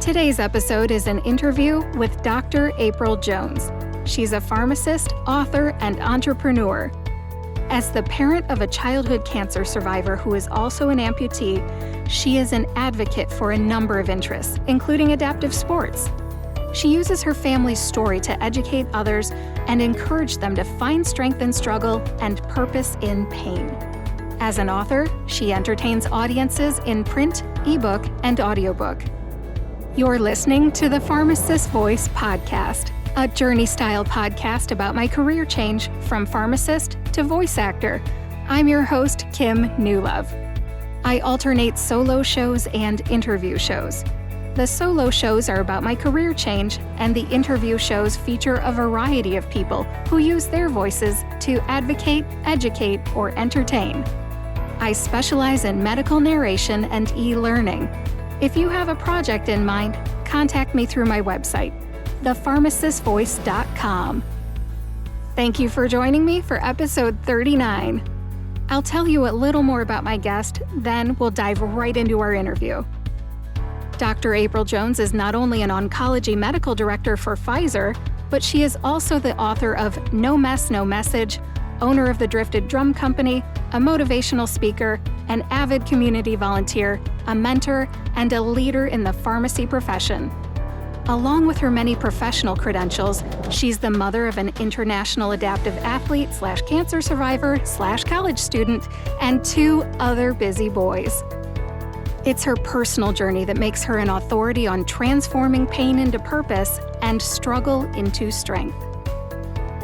Today's episode is an interview with Dr. April Jones. She's a pharmacist, author, and entrepreneur. As the parent of a childhood cancer survivor who is also an amputee, she is an advocate for a number of interests, including adaptive sports. She uses her family's story to educate others and encourage them to find strength in struggle and purpose in pain. As an author, she entertains audiences in print, ebook, and audiobook. You're listening to the Pharmacist Voice podcast, a journey-style podcast about my career change from pharmacist to voice actor. I'm your host, Kim Newlove. I alternate solo shows and interview shows. The solo shows are about my career change, and the interview shows feature a variety of people who use their voices to advocate, educate, or entertain. I specialize in medical narration and e-learning. If you have a project in mind, contact me through my website, thepharmacistvoice.com. Thank you for joining me for episode 39. I'll tell you a little more about my guest, then we'll dive right into our interview. Dr. April Jones is not only an Oncology Medical Director for Pfizer, but she is also the author of No Mess, No Message, owner of the Drifted Drum Company, a motivational speaker, an avid community volunteer, a mentor, and a leader in the pharmacy profession. Along with her many professional credentials, she's the mother of an international adaptive athlete / cancer survivor / college student, and 2 other busy boys. It's her personal journey that makes her an authority on transforming pain into purpose and struggle into strength.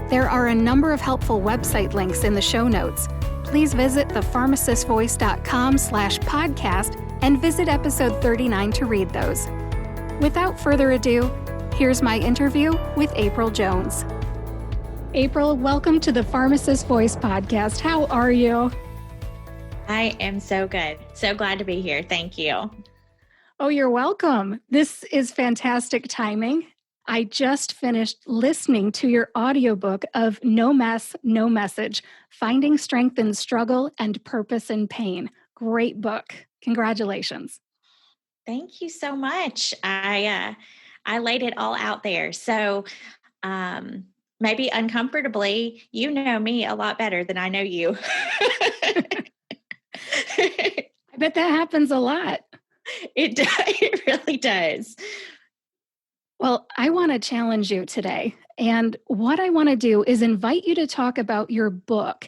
There are a number of helpful website links in the show notes. Please visit thepharmacistvoice.com/podcast and visit episode 39 to read those. Without further ado, here's my interview with April Jones. April, welcome to the Pharmacist Voice podcast. How are you? I am so good. So glad to be here. Thank you. Oh, you're welcome. This is fantastic timing. I just finished listening to your audiobook of No Mess, No Message, Finding Strength in Struggle and Purpose in Pain. Great book. Congratulations. Thank you so much. I laid it all out there. So maybe uncomfortably, you know me a lot better than I know you. I bet that happens a lot. It really does. Well, I want to challenge you today. And what I want to do is invite you to talk about your book.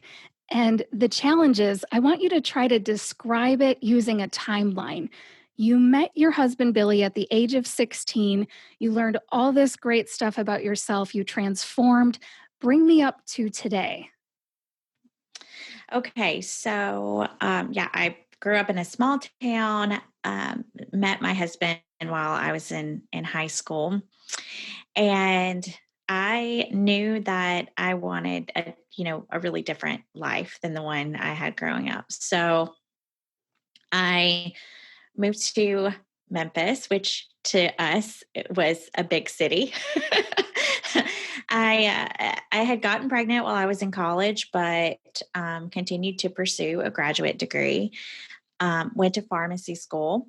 And the challenge is, I want you to try to describe it using a timeline. You met your husband, Billy, at the age of 16. You learned all this great stuff about yourself. You transformed. Bring me up to today. Okay. So, I grew up in a small town, met my husband while I was in high school. And I knew that I wanted a really different life than the one I had growing up. So I moved to Memphis, which to us it was a big city. I had gotten pregnant while I was in college, but continued to pursue a graduate degree. Went to pharmacy school.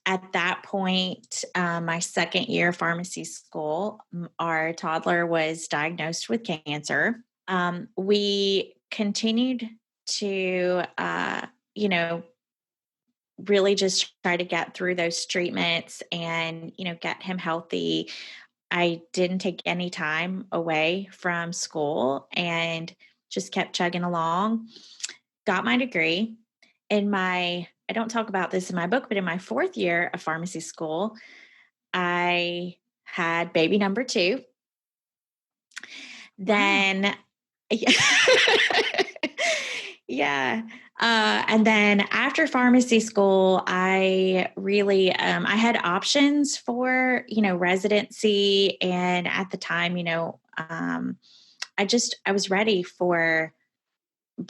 At that point, my second year of pharmacy school, our toddler was diagnosed with cancer. We continued to, really just try to get through those treatments and, get him healthy. I didn't take any time away from school and just kept chugging along. Got my degree. I don't talk about this in my book, but in my 4th year of pharmacy school, I had baby number 2. Then, yeah. And then after pharmacy school, I really, I had options for, residency. And at the time, I was ready for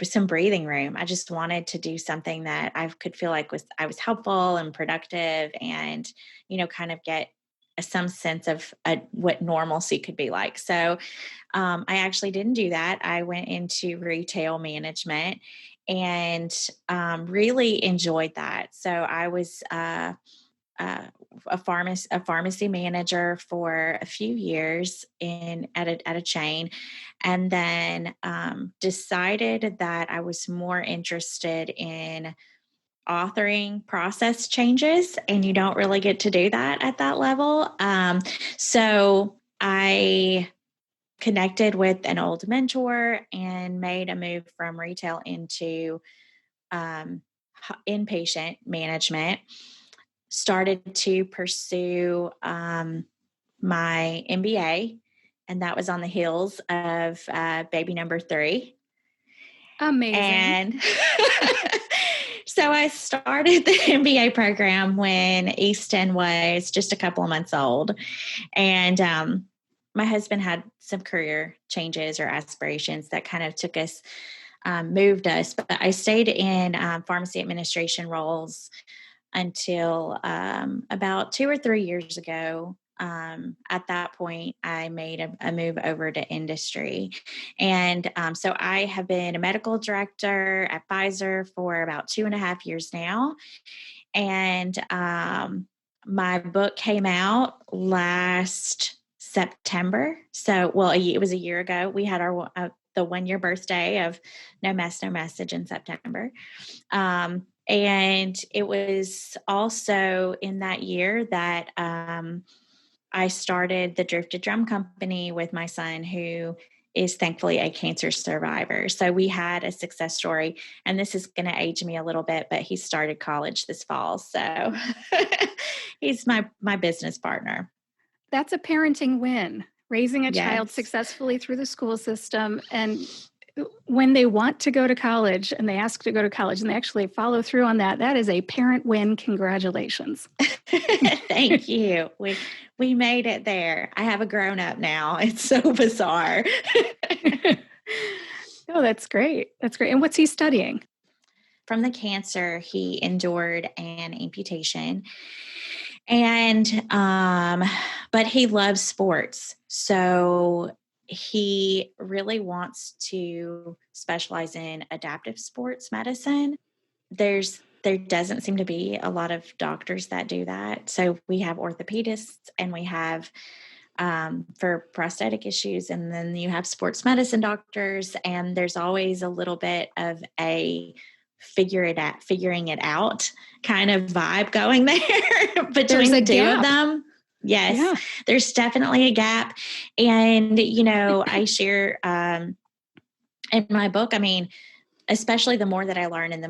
some breathing room. I just wanted to do something that I could feel like I was helpful and productive and, kind of get some sense of what normalcy could be like. So I actually didn't do that. I went into retail management and really enjoyed that. So I was a pharmacy manager for a few years at a chain, and then decided that I was more interested in authoring process changes, and you don't really get to do that at that level. So I connected with an old mentor and made a move from retail into inpatient management. Started to pursue my MBA, and that was on the heels of baby number 3. Amazing. And so I started the MBA program when Easton was just a couple of months old. And my husband had some career changes or aspirations that kind of took us, moved us. But I stayed in pharmacy administration roles until about 2 or 3 years ago. At that point, I made a move over to industry. And so I have been a medical director at Pfizer for about 2.5 years now. And my book came out last September. So, well, it was a year ago. We had our the 1-year birthday of No Mess, No Message in September. And it was also in that year that I started the Drifted Drum Company with my son, who is thankfully a cancer survivor. So we had a success story, and this is going to age me a little bit, but he started college this fall. So he's my business partner. That's a parenting win, raising a child Yes. successfully through the school system. And when they want to go to college and they ask to go to college and they actually follow through on that, that is a parent win. Congratulations. Thank you. We made it there. I have a grown up now. It's so bizarre. Oh, that's great. That's great. And what's he studying? From the cancer, he endured an amputation. And, but he loves sports. So he really wants to specialize in adaptive sports medicine. There doesn't seem to be a lot of doctors that do that. So we have orthopedists, and we have for prosthetic issues, and then you have sports medicine doctors, and there's always a little bit of a figuring it out kind of vibe going there between the two of them. Yes, yeah. There's definitely a gap. And, I share in my book, I mean, especially the more that I learn and the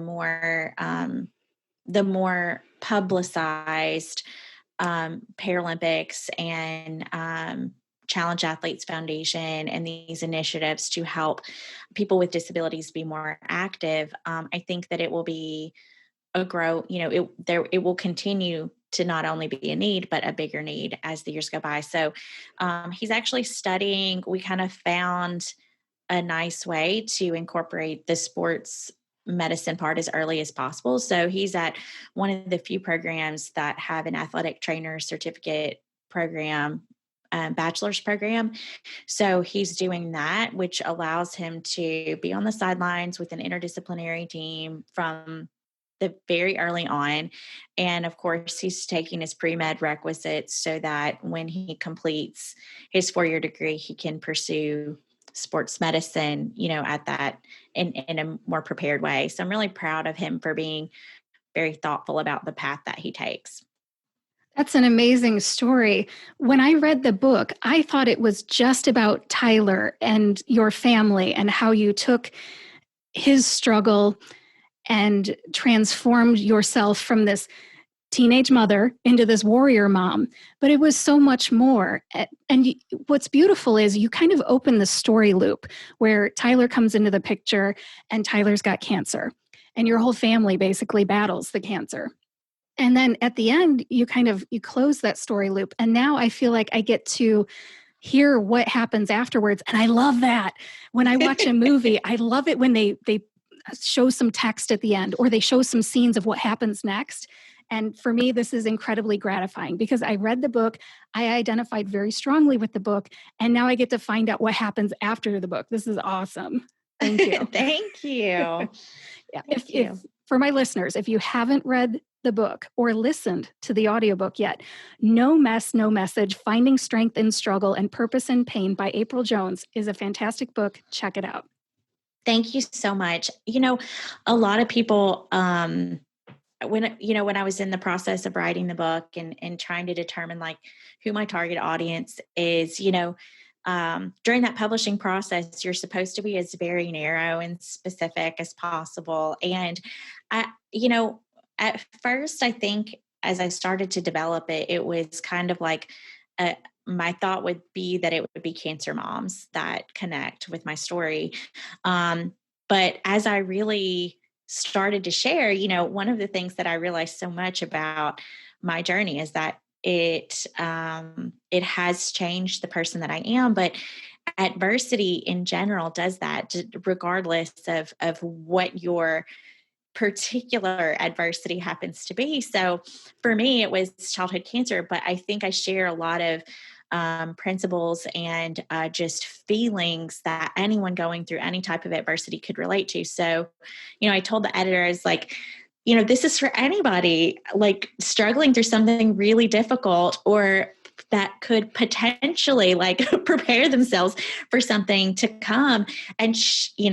more publicized Paralympics and Challenge Athletes Foundation and these initiatives to help people with disabilities be more active, I think that it will be it will continue to not only be a need, but a bigger need as the years go by. So he's actually studying. We kind of found a nice way to incorporate the sports medicine part as early as possible. So he's at one of the few programs that have an athletic trainer certificate program, bachelor's program. So he's doing that, which allows him to be on the sidelines with an interdisciplinary team from the very early on. And of course, he's taking his pre-med requisites so that when he completes his 4-year degree, he can pursue sports medicine, at that in a more prepared way. So I'm really proud of him for being very thoughtful about the path that he takes. That's an amazing story. When I read the book, I thought it was just about Tyler and your family and how you took his struggle and transformed yourself from this teenage mother into this warrior mom. But it was so much more. And what's beautiful is you kind of open the story loop where Tyler comes into the picture and Tyler's got cancer. And your whole family basically battles the cancer. And then at the end, you close that story loop. And now I feel like I get to hear what happens afterwards. And I love that. When I watch a movie, I love it when they show some text at the end, or they show some scenes of what happens next. And for me, this is incredibly gratifying because I read the book, I identified very strongly with the book, and now I get to find out what happens after the book. This is awesome. Thank you. Thank you. Yeah. If For my listeners, if you haven't read the book or listened to the audiobook yet, No Mess, No Message, Finding Strength in Struggle and Purpose in Pain by April Jones is a fantastic book. Check it out. Thank you so much. A lot of people, when I was in the process of writing the book and trying to determine like who my target audience is, during that publishing process, you're supposed to be as very narrow and specific as possible. And at first, I think as I started to develop it, it was kind of like my thought would be that it would be cancer moms that connect with my story. But as I really started to share, one of the things that I realized so much about my journey is that it has changed the person that I am. But adversity in general does that, regardless of what your particular adversity happens to be. So for me, it was childhood cancer, but I think I share a lot of principles and just feelings that anyone going through any type of adversity could relate to. So, I told the editor, I was like, this is for anybody like struggling through something really difficult or that could potentially like prepare themselves for something to come. And,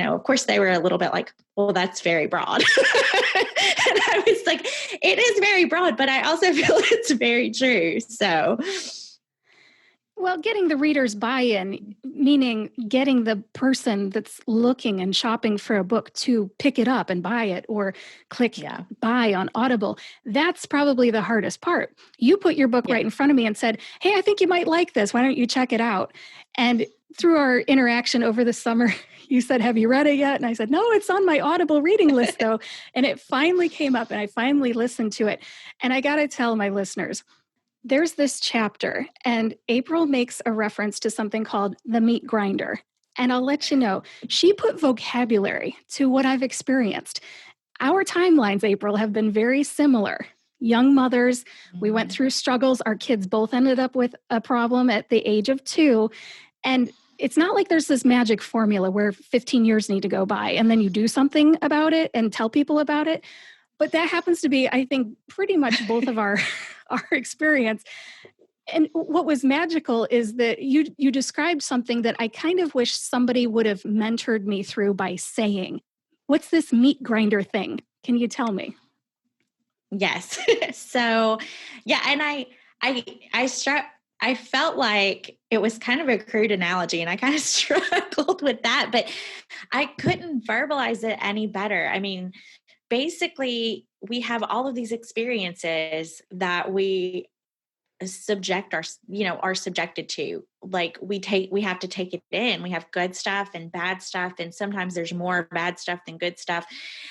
of course they were a little bit like, well, that's very broad. And I was like, it is very broad, but I also feel it's very true. So, well, getting the reader's buy-in, meaning getting the person that's looking and shopping for a book to pick it up and buy it or click buy on Audible, that's probably the hardest part. You put your book right in front of me and said, hey, I think you might like this. Why don't you check it out? And through our interaction over the summer, you said, have you read it yet? And I said, no, it's on my Audible reading list though. And it finally came up and I finally listened to it. And I got to tell my listeners, there's this chapter, and April makes a reference to something called the meat grinder. And I'll let you know, she put vocabulary to what I've experienced. Our timelines, April, have been very similar. Young mothers, we went through struggles. Our kids both ended up with a problem at the age of 2. And it's not like there's this magic formula where 15 years need to go by and then you do something about it and tell people about it. But that happens to be, I think, pretty much both of our experience. And what was magical is that you described something that I kind of wish somebody would have mentored me through by saying, what's this meat grinder thing? Can you tell me? Yes. So, yeah. And I felt like it was kind of a crude analogy and I kind of struggled with that, but I couldn't verbalize it any better. I mean, basically we have all of these experiences that we are subjected to. Like we have to take it in. We have good stuff and bad stuff. And sometimes there's more bad stuff than good stuff.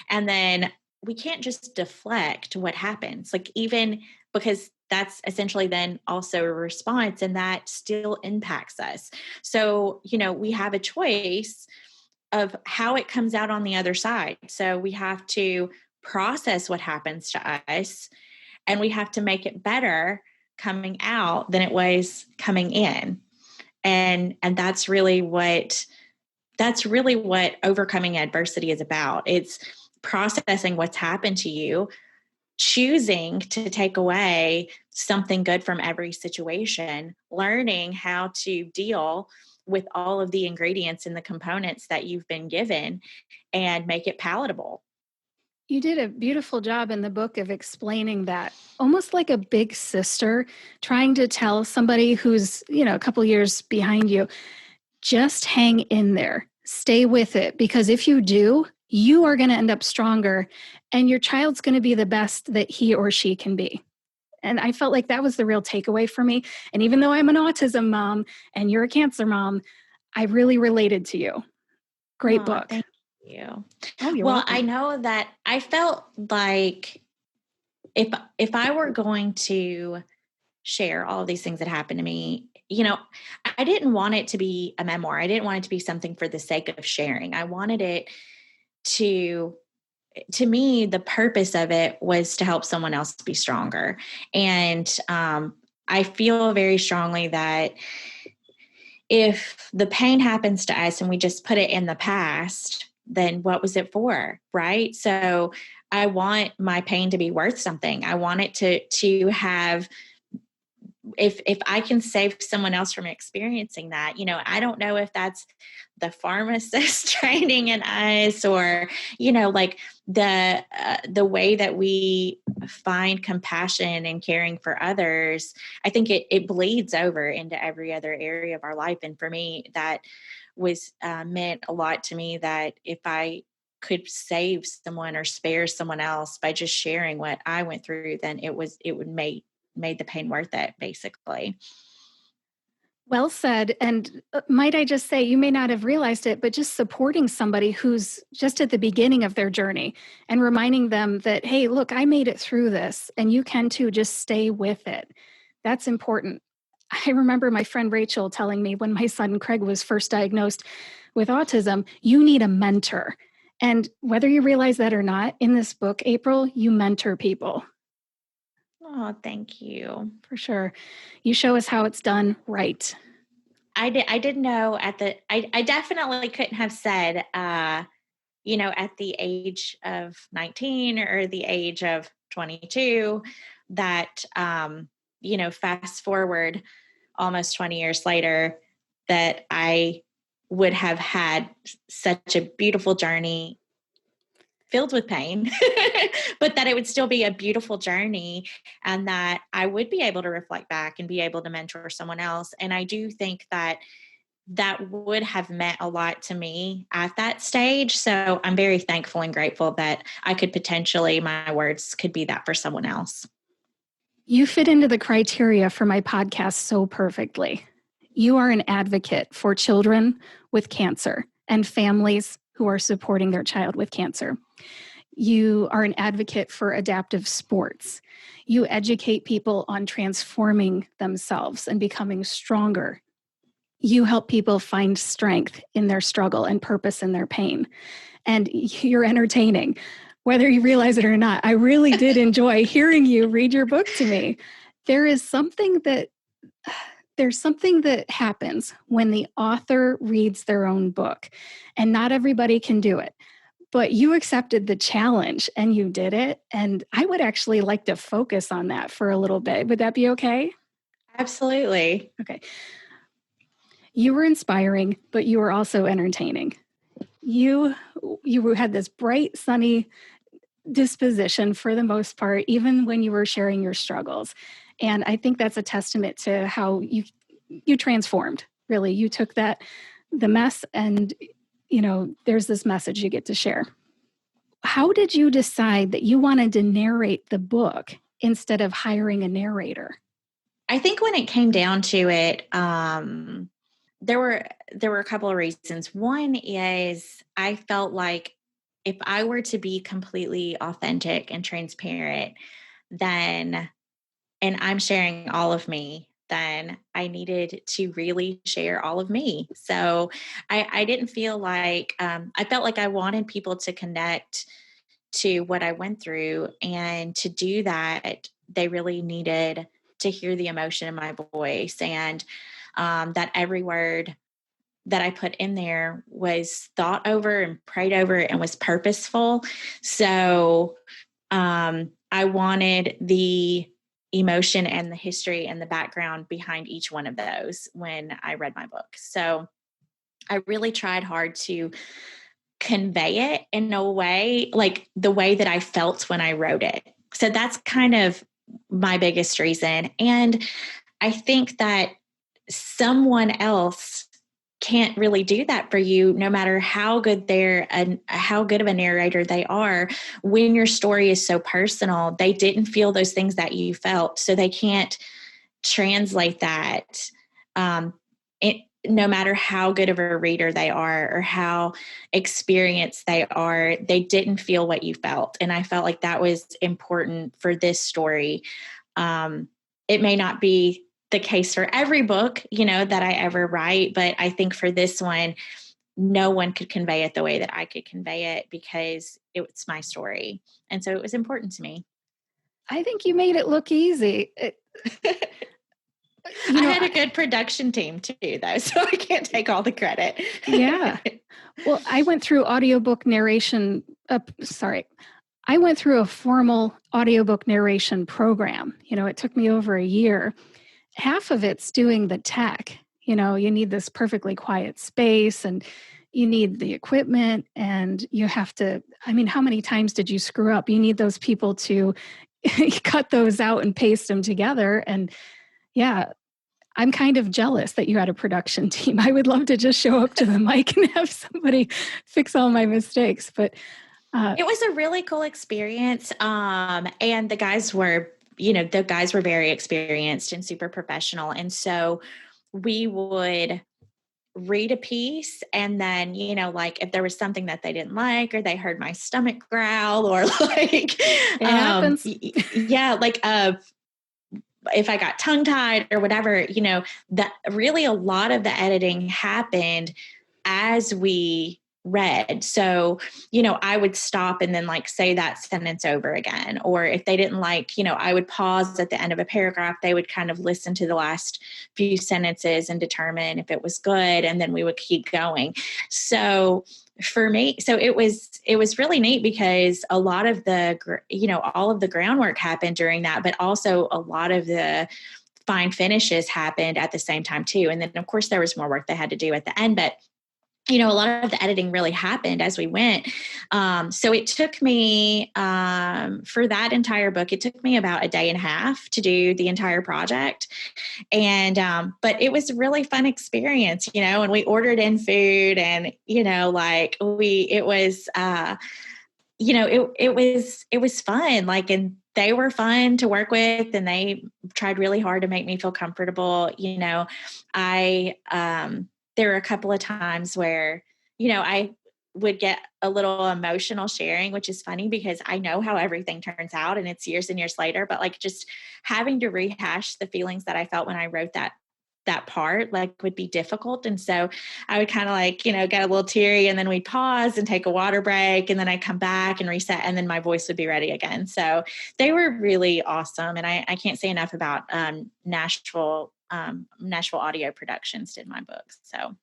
And then we can't just deflect what happens. Like even because that's essentially then also a response and that still impacts us. So, we have a choice of how it comes out on the other side. So we have to process what happens to us and we have to make it better coming out than it was coming in. And that's really what overcoming adversity is about. It's processing what's happened to you, choosing to take away something good from every situation, learning how to deal with all of the ingredients and the components that you've been given and make it palatable. You did a beautiful job in the book of explaining that, almost like a big sister trying to tell somebody who's, a couple years behind you, just hang in there, stay with it, because if you do, you are going to end up stronger and your child's going to be the best that he or she can be. And I felt like that was the real takeaway for me. And even though I'm an autism mom and you're a cancer mom, I really related to you. Great book. Thank you. Oh, you're well, welcome. I know that I felt like if I were going to share all of these things that happened to me, I didn't want it to be a memoir. I didn't want it to be something for the sake of sharing. I wanted it to me, the purpose of it was to help someone else be stronger. And I feel very strongly that if the pain happens to us and we just put it in the past, then what was it for? Right? So I want my pain to be worth something. I want it to have, if I can save someone else from experiencing that, I don't know if that's the pharmacist training in us, or, like the way that we find compassion and caring for others. I think it bleeds over into every other area of our life. And for me, that was meant a lot to me, that if I could save someone or spare someone else by just sharing what I went through, then it would made the pain worth it, basically. Well said. And might I just say, you may not have realized it, but just supporting somebody who's just at the beginning of their journey and reminding them that, hey, look, I made it through this and you can too, just stay with it. That's important. I remember my friend Rachel telling me when my son Craig was first diagnosed with autism, you need a mentor. And whether you realize that or not, in this book, April, you mentor people. Oh, thank you. For sure. You show us how it's done right. I didn't know I definitely couldn't have said, at the age of 19 or the age of 22 that, fast forward almost 20 years later, that I would have had such a beautiful journey filled with pain, but that it would still be a beautiful journey, and that I would be able to reflect back and be able to mentor someone else. And I do think that would have meant a lot to me at that stage. So I'm very thankful and grateful that I could potentially, my words could be that for someone else. You fit into the criteria for my podcast so perfectly. You are an advocate for children with cancer and families who are supporting their child with cancer. You are an advocate for adaptive sports. You educate people on transforming themselves and becoming stronger. You help people find strength in their struggle and purpose in their pain. And you're entertaining, whether you realize it or not. I really did enjoy hearing you read your book to me. There's something that happens when the author reads their own book, and not everybody can do it. But you accepted the challenge and you did it. And I would actually like to focus on that for a little bit. Would that be okay? Absolutely. Okay. You were inspiring, but you were also entertaining. You had this bright, sunny disposition for the most part, even when you were sharing your struggles. And I think that's a testament to how you transformed. Really, you took the mess, and there's this message you get to share. How did you decide that you wanted to narrate the book instead of hiring a narrator? I think when it came down to it, there were a couple of reasons. One is I felt like if I were to be completely authentic and transparent, then, and I'm sharing all of me, then I needed to really share all of me. So I didn't feel like, I felt like I wanted people to connect to what I went through. And to do that, they really needed to hear the emotion in my voice, and that every word that I put in there was thought over and prayed over and was purposeful. So I wanted the emotion and the history and the background behind each one of those when I read my book. So I really tried hard to convey it in a way, like the way that I felt when I wrote it. So that's kind of my biggest reason. And I think that someone else can't really do that for you, no matter how good how good of a narrator they are. When your story is so personal, they didn't feel those things that you felt, so they can't translate that. No matter how good of a reader they are or how experienced they are, they didn't feel what you felt. And I felt like that was important for this story. It may not be the case for every book, that I ever write, but I think for this one, no one could convey it the way that I could convey it, because it's my story. And so it was important to me. I think you made it look easy. I had a good production team too, though, so I can't take all the credit. Yeah. Well, I went through audiobook narration. I went through a formal audiobook narration program. It took me over a year. Half of it's doing the tech. You need this perfectly quiet space and you need the equipment and you have to, how many times did you screw up? You need those people to cut those out and paste them together. And yeah, I'm kind of jealous that you had a production team. I would love to just show up to the mic and have somebody fix all my mistakes. But it was a really cool experience. And the guys were very experienced and super professional. And so we would read a piece and then, like if there was something that they didn't like, or they heard my stomach growl, or like, it happens. If I got tongue tied or whatever, that really a lot of the editing happened as we read. So, I would stop and then like say that sentence over again. Or if they didn't like, I would pause at the end of a paragraph. They would kind of listen to the last few sentences and determine if it was good. And then we would keep going. So for me, it was really neat because a lot of the, all of the groundwork happened during that, but also a lot of the fine finishes happened at the same time too. And then of course there was more work they had to do at the end, but a lot of the editing really happened as we went. So it took me, for that entire book, it took me about a day and a half to do the entire project. And, but it was a really fun experience, and we ordered in food and, it was fun. Like, and they were fun to work with and they tried really hard to make me feel comfortable. There were a couple of times where, I would get a little emotional sharing, which is funny because I know how everything turns out and it's years and years later, but like just having to rehash the feelings that I felt when I wrote that part, like would be difficult. And so I would kind of like, get a little teary and then we'd pause and take a water break and then I'd come back and reset and then my voice would be ready again. So they were really awesome. And I can't say enough about Nashville Audio Productions did my books. So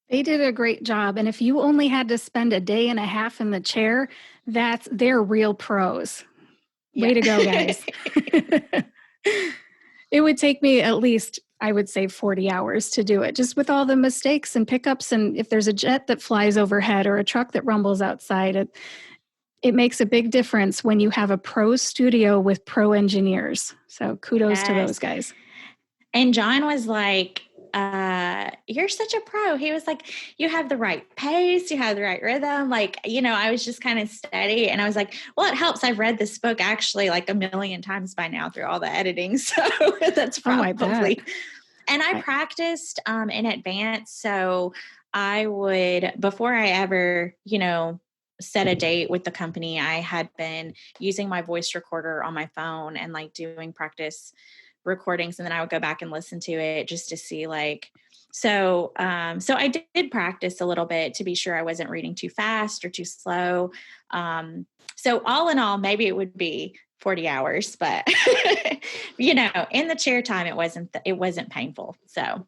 they did a great job. And if you only had to spend a day and a half in the chair, they're real pros. Yeah. Way to go, guys. It would take me at least, I would say 40 hours to do it, just with all the mistakes and pickups. And if there's a jet that flies overhead or a truck that rumbles outside, it makes a big difference when you have a pro studio with pro engineers. So kudos to those guys. And John was like, you're such a pro. He was like, you have the right pace, you have the right rhythm. Like, I was just kind of steady and I was like, well, it helps. I've read this book actually like a million times by now through all the editing. So that's probably, and I practiced, in advance. So I would, before I ever, set a date with the company, I had been using my voice recorder on my phone and like doing practice recordings. And then I would go back and listen to it just to see so I did practice a little bit to be sure I wasn't reading too fast or too slow. So all in all, maybe it would be 40 hours, but in the chair time, it wasn't painful. So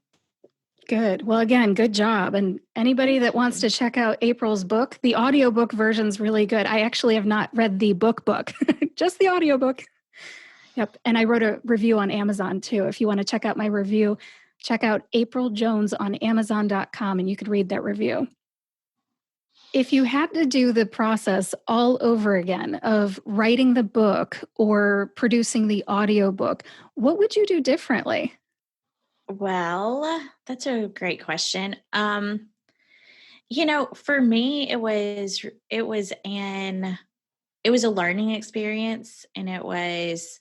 good. Well, again, good job. And anybody that wants to check out April's book, the audiobook version's really good. I actually have not read the book, just the audiobook. Yep. And I wrote a review on Amazon too. If you want to check out my review, check out April Jones on Amazon.com and you could read that review. If you had to do the process all over again of writing the book or producing the audiobook, what would you do differently? Well, that's a great question. For me, it was a learning experience and it was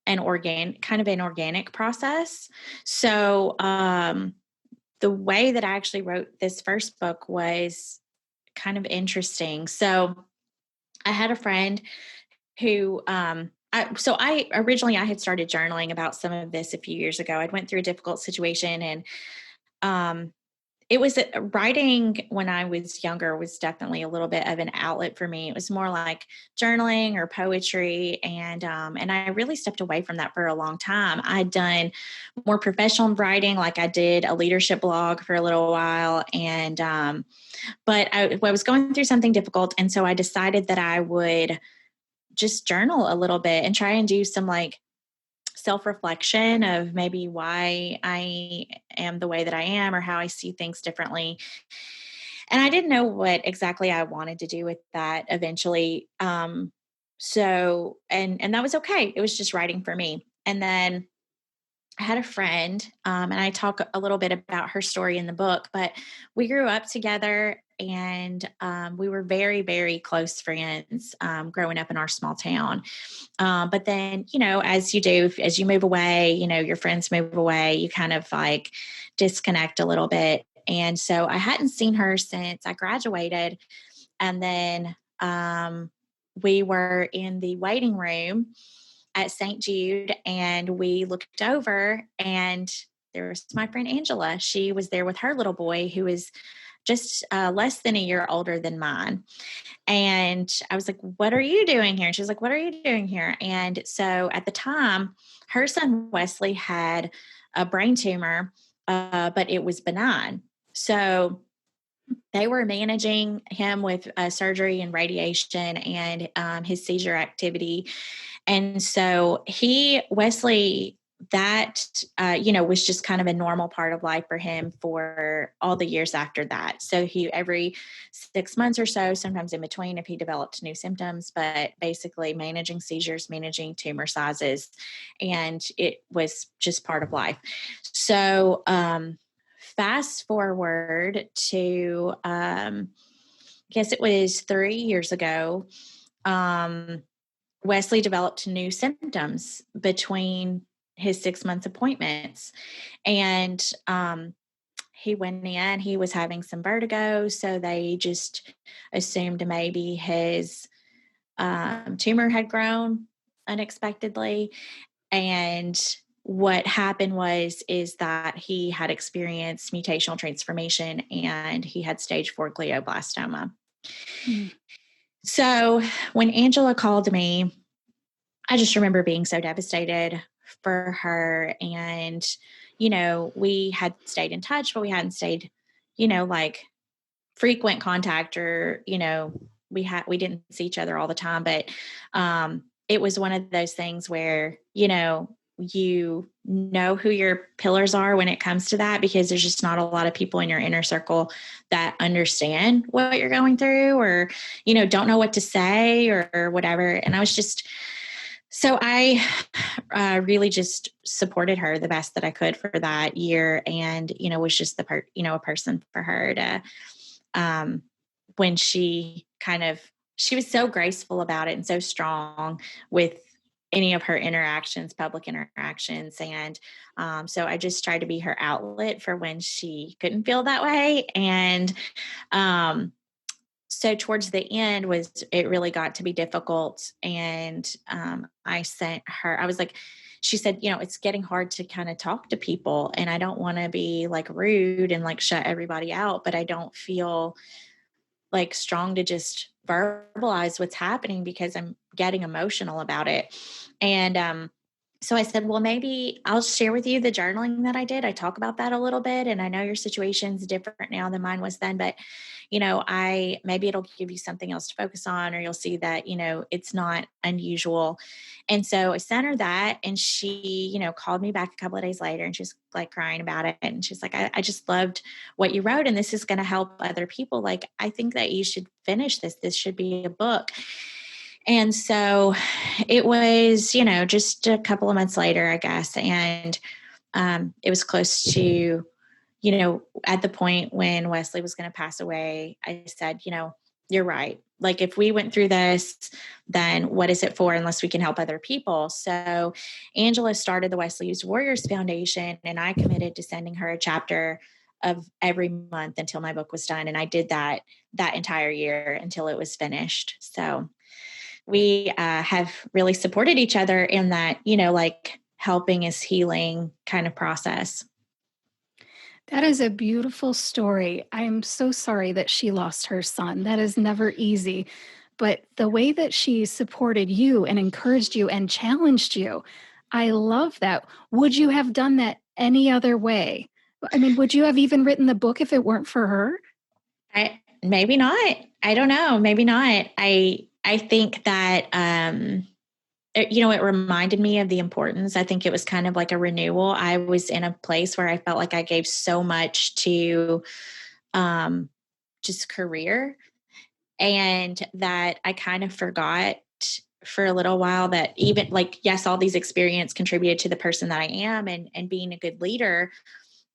an organic process. So, the way that I actually wrote this first book was kind of interesting. So I had a friend who, I originally I had started journaling about some of this a few years ago. I went through a difficult situation and, it was writing when I was younger was definitely a little bit of an outlet for me. It was more like journaling or poetry. And I really stepped away from that for a long time. I'd done more professional writing, like I did a leadership blog for a little while. And, but I was going through something difficult. And so I decided that I would just journal a little bit and try and do some like self-reflection of maybe why I am the way that I am or how I see things differently. And I didn't know what exactly I wanted to do with that eventually. And that was okay. It was just writing for me. And then I had a friend, and I talk a little bit about her story in the book, but we grew up together and we were very, very close friends growing up in our small town. But then, as you do, as you move away, your friends move away, you kind of like disconnect a little bit. And so I hadn't seen her since I graduated. And then we were in the waiting room at St. Jude and we looked over and there was my friend Angela. She was there with her little boy who is just less than a year older than mine. And I was like, what are you doing here? And she was like, what are you doing here? And so at the time, her son Wesley had a brain tumor, but it was benign. So they were managing him with surgery and radiation and his seizure activity. And so Wesley, that, was just kind of a normal part of life for him for all the years after that. So every 6 months or so, sometimes in between, if he developed new symptoms, but basically managing seizures, managing tumor sizes, and it was just part of life. So, fast forward to, I guess it was 3 years ago, Wesley developed new symptoms between his 6 months appointments. And he went in, he was having some vertigo. So they just assumed maybe his tumor had grown unexpectedly. And what happened is that he had experienced mutational transformation and he had stage 4 glioblastoma. Mm. So when Angela called me, I just remember being so devastated for her. And, we had stayed in touch, but we hadn't stayed, like frequent contact or, we didn't see each other all the time. But it was one of those things where, you know who your pillars are when it comes to that, because there's just not a lot of people in your inner circle that understand what you're going through or, don't know what to say or whatever. And so I really just supported her the best that I could for that year. And, was just a person for her to, when she was so graceful about it and so strong with any of her interactions, public interactions. And so I just tried to be her outlet for when she couldn't feel that way. And so towards the end it really got to be difficult. And I was like, she said, it's getting hard to kind of talk to people and I don't want to be like rude and like shut everybody out, but I don't feel like strong to just verbalize what's happening because I'm getting emotional about it. And so I said, well, maybe I'll share with you the journaling that I did. I talk about that a little bit. And I know your situation's different now than mine was then, but, maybe it'll give you something else to focus on, or you'll see that, it's not unusual. And so I sent her that and she, called me back a couple of days later and she's like crying about it. And she's like, I just loved what you wrote and this is going to help other people. Like, I think that you should finish this. This should be a book. And so it was, just a couple of months later, I guess. And it was close to, at the point when Wesley was going to pass away, I said, you're right. Like if we went through this, then what is it for unless we can help other people? So Angela started the Wesley Youth Warriors Foundation and I committed to sending her a chapter of every month until my book was done. And I did that entire year until it was finished. So we have really supported each other in that, like helping is healing kind of process. That is a beautiful story. I am so sorry that she lost her son. That is never easy. But the way that she supported you and encouraged you and challenged you, I love that. Would you have done that any other way? I mean, would you have even written the book if it weren't for her? Maybe not. I don't know. Maybe not. I think that, it reminded me of the importance. I think it was kind of like a renewal. I was in a place where I felt like I gave so much to just career, and that I kind of forgot for a little while that even like, yes, all these experience contributed to the person that I am and being a good leader.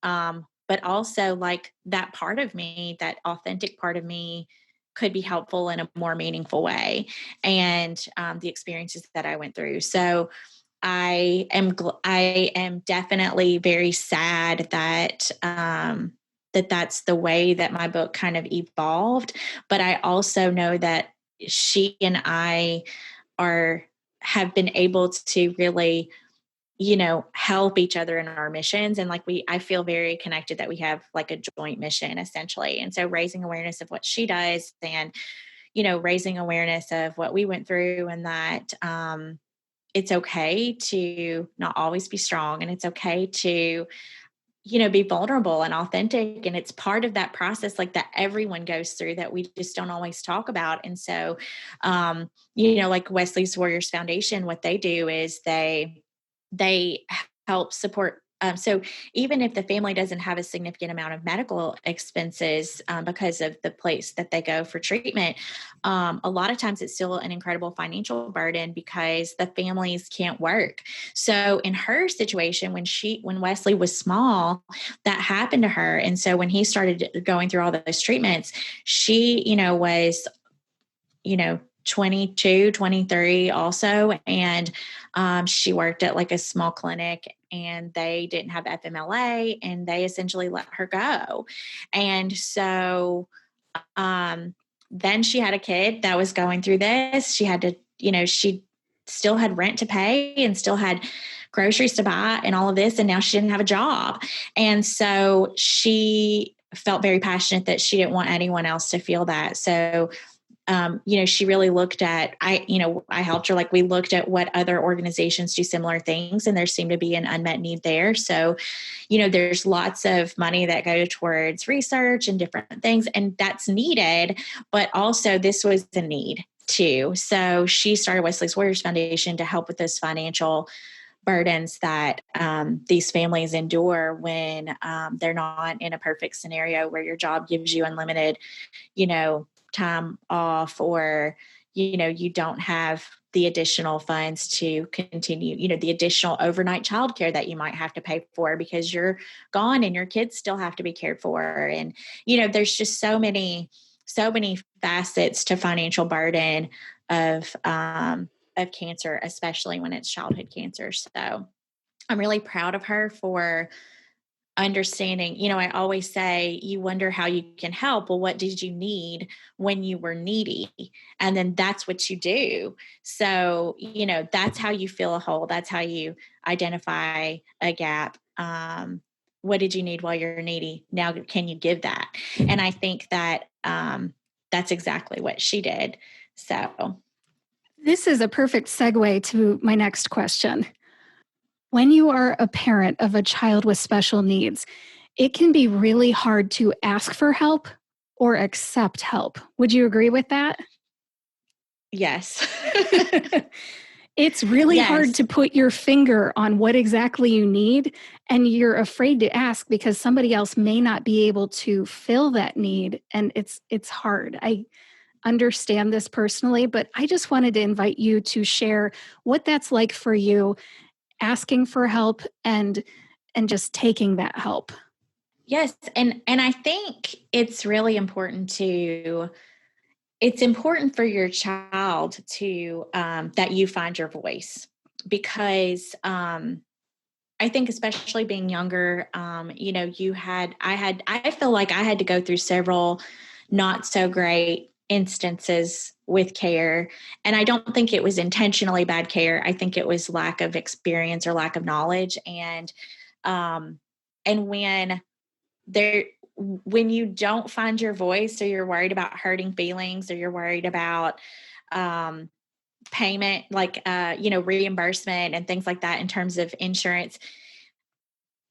But also like that part of me, that authentic part of me could be helpful in a more meaningful way. And the experiences that I went through. So I am definitely very sad that, that's the way that my book kind of evolved. But I also know that she and I are have been able to really, help each other in our missions. And like I feel very connected that we have like a joint mission essentially. And so raising awareness of what she does and, raising awareness of what we went through, and that, it's okay to not always be strong, and it's okay to, be vulnerable and authentic. And it's part of that process, like that everyone goes through, that we just don't always talk about. And so, like Wesley's Warriors Foundation, what they do is they help support. So even if the family doesn't have a significant amount of medical expenses because of the place that they go for treatment, a lot of times it's still an incredible financial burden because the families can't work. So in her situation, when Wesley was small, that happened to her. And so when he started going through all those treatments, she, was, 22, 23 also. And she worked at like a small clinic, and they didn't have FMLA, and they essentially let her go. And so then she had a kid that was going through this. She had to, she still had rent to pay and still had groceries to buy and all of this. And now she didn't have a job. And so she felt very passionate that she didn't want anyone else to feel that. So she really looked at, I helped her, like we looked at what other organizations do similar things, and there seemed to be an unmet need there. So, there's lots of money that go towards research and different things, and that's needed, but also this was a need too. So she started Wesley's Warriors Foundation to help with those financial burdens that these families endure when they're not in a perfect scenario where your job gives you unlimited, time off, or, you don't have the additional funds to continue, the additional overnight childcare that you might have to pay for because you're gone and your kids still have to be cared for. And, there's just so many facets to financial burden of cancer, especially when it's childhood cancer. So I'm really proud of her for understanding. I always say, you wonder how you can help. Well, what did you need when you were needy? And then that's what you do. So, that's how you fill a hole. That's how you identify a gap. What did you need while you're needy? Now, can you give that? And I think that that's exactly what she did. So, This is a perfect segue to my next question. When you are a parent of a child with special needs, it can be really hard to ask for help or accept help. Would you agree with that? yes. It's really hard Yes. to put your finger on what exactly you need, and you're afraid to ask because somebody else may not be able to fill that need, and it's hard. I understand this personally, but I just wanted to invite you to share what that's like for you, asking for help and just taking that help. Yes. And I think it's really important it's important for your child to, that you find your voice, because, I think especially being younger, I feel like I had to go through several not so great instances with care. And I don't think it was intentionally bad care. I think it was lack of experience or lack of knowledge. Um, and there, when you don't find your voice, or you're worried about hurting feelings, or you're worried about, um, payment, like, reimbursement and things like that in terms of insurance,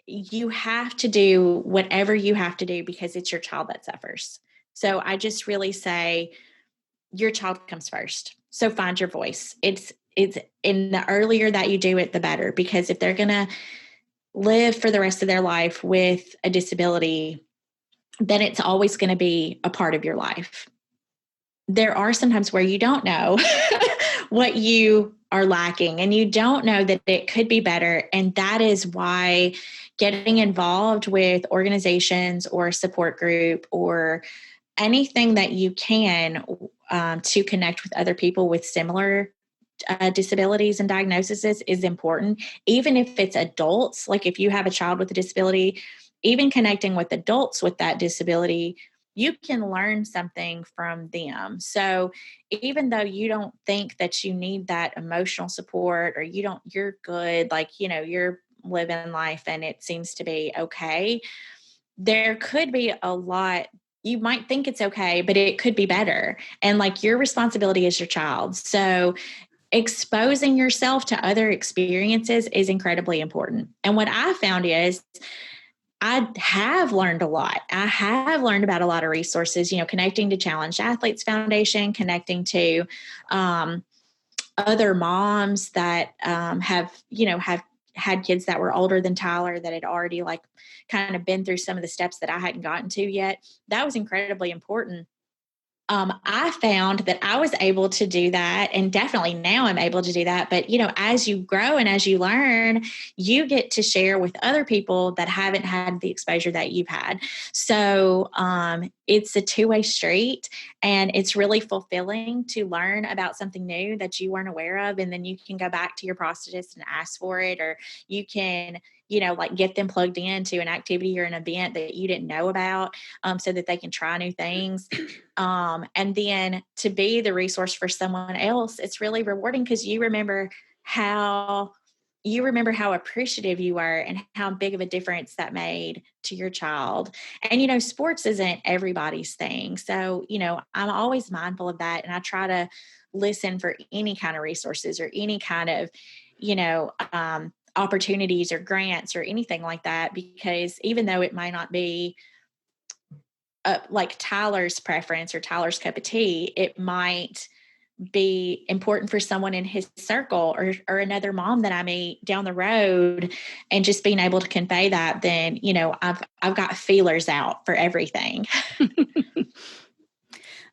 you have to do whatever you have to do because it's your child that suffers. So I just really say, your child comes first. So find your voice. It's in the earlier that you do it, the better, because if they're going to live for the rest of their life with a disability, then it's always going to be a part of your life. There are some times where you don't know what you are lacking and you don't know that it could be better. And that is why getting involved with organizations or support group or anything that you can to connect with other people with similar disabilities and diagnoses is important. Even if it's adults, like if you have a child with a disability, even connecting with adults with that disability, you can learn something from them. So even though you don't think that you need that emotional support or you're good, like, you're living life and it seems to be okay, there could be a lot. You might think it's okay, but it could be better. And like your responsibility is your child. So exposing yourself to other experiences is incredibly important. And what I found is I have learned a lot. I have learned about a lot of resources, connecting to Challenged Athletes Foundation, connecting to other moms that have had kids that were older than Tyler that had already like kind of been through some of the steps that I hadn't gotten to yet. That was incredibly important. I found that I was able to do that, and definitely now I'm able to do that. But, as you grow and as you learn, you get to share with other people that haven't had the exposure that you've had. So it's a two-way street, and it's really fulfilling to learn about something new that you weren't aware of. And then you can go back to your prosthetist and ask for it, or you can like get them plugged into an activity or an event that you didn't know about, so that they can try new things. And then to be the resource for someone else, it's really rewarding because you remember how appreciative you were and how big of a difference that made to your child. And, sports isn't everybody's thing. So, I'm always mindful of that. And I try to listen for any kind of resources or any kind of, opportunities or grants or anything like that, because even though it might not be like Tyler's preference or Tyler's cup of tea, it might be important for someone in his circle or another mom that I meet down the road, and just being able to convey that, then, I've got feelers out for everything.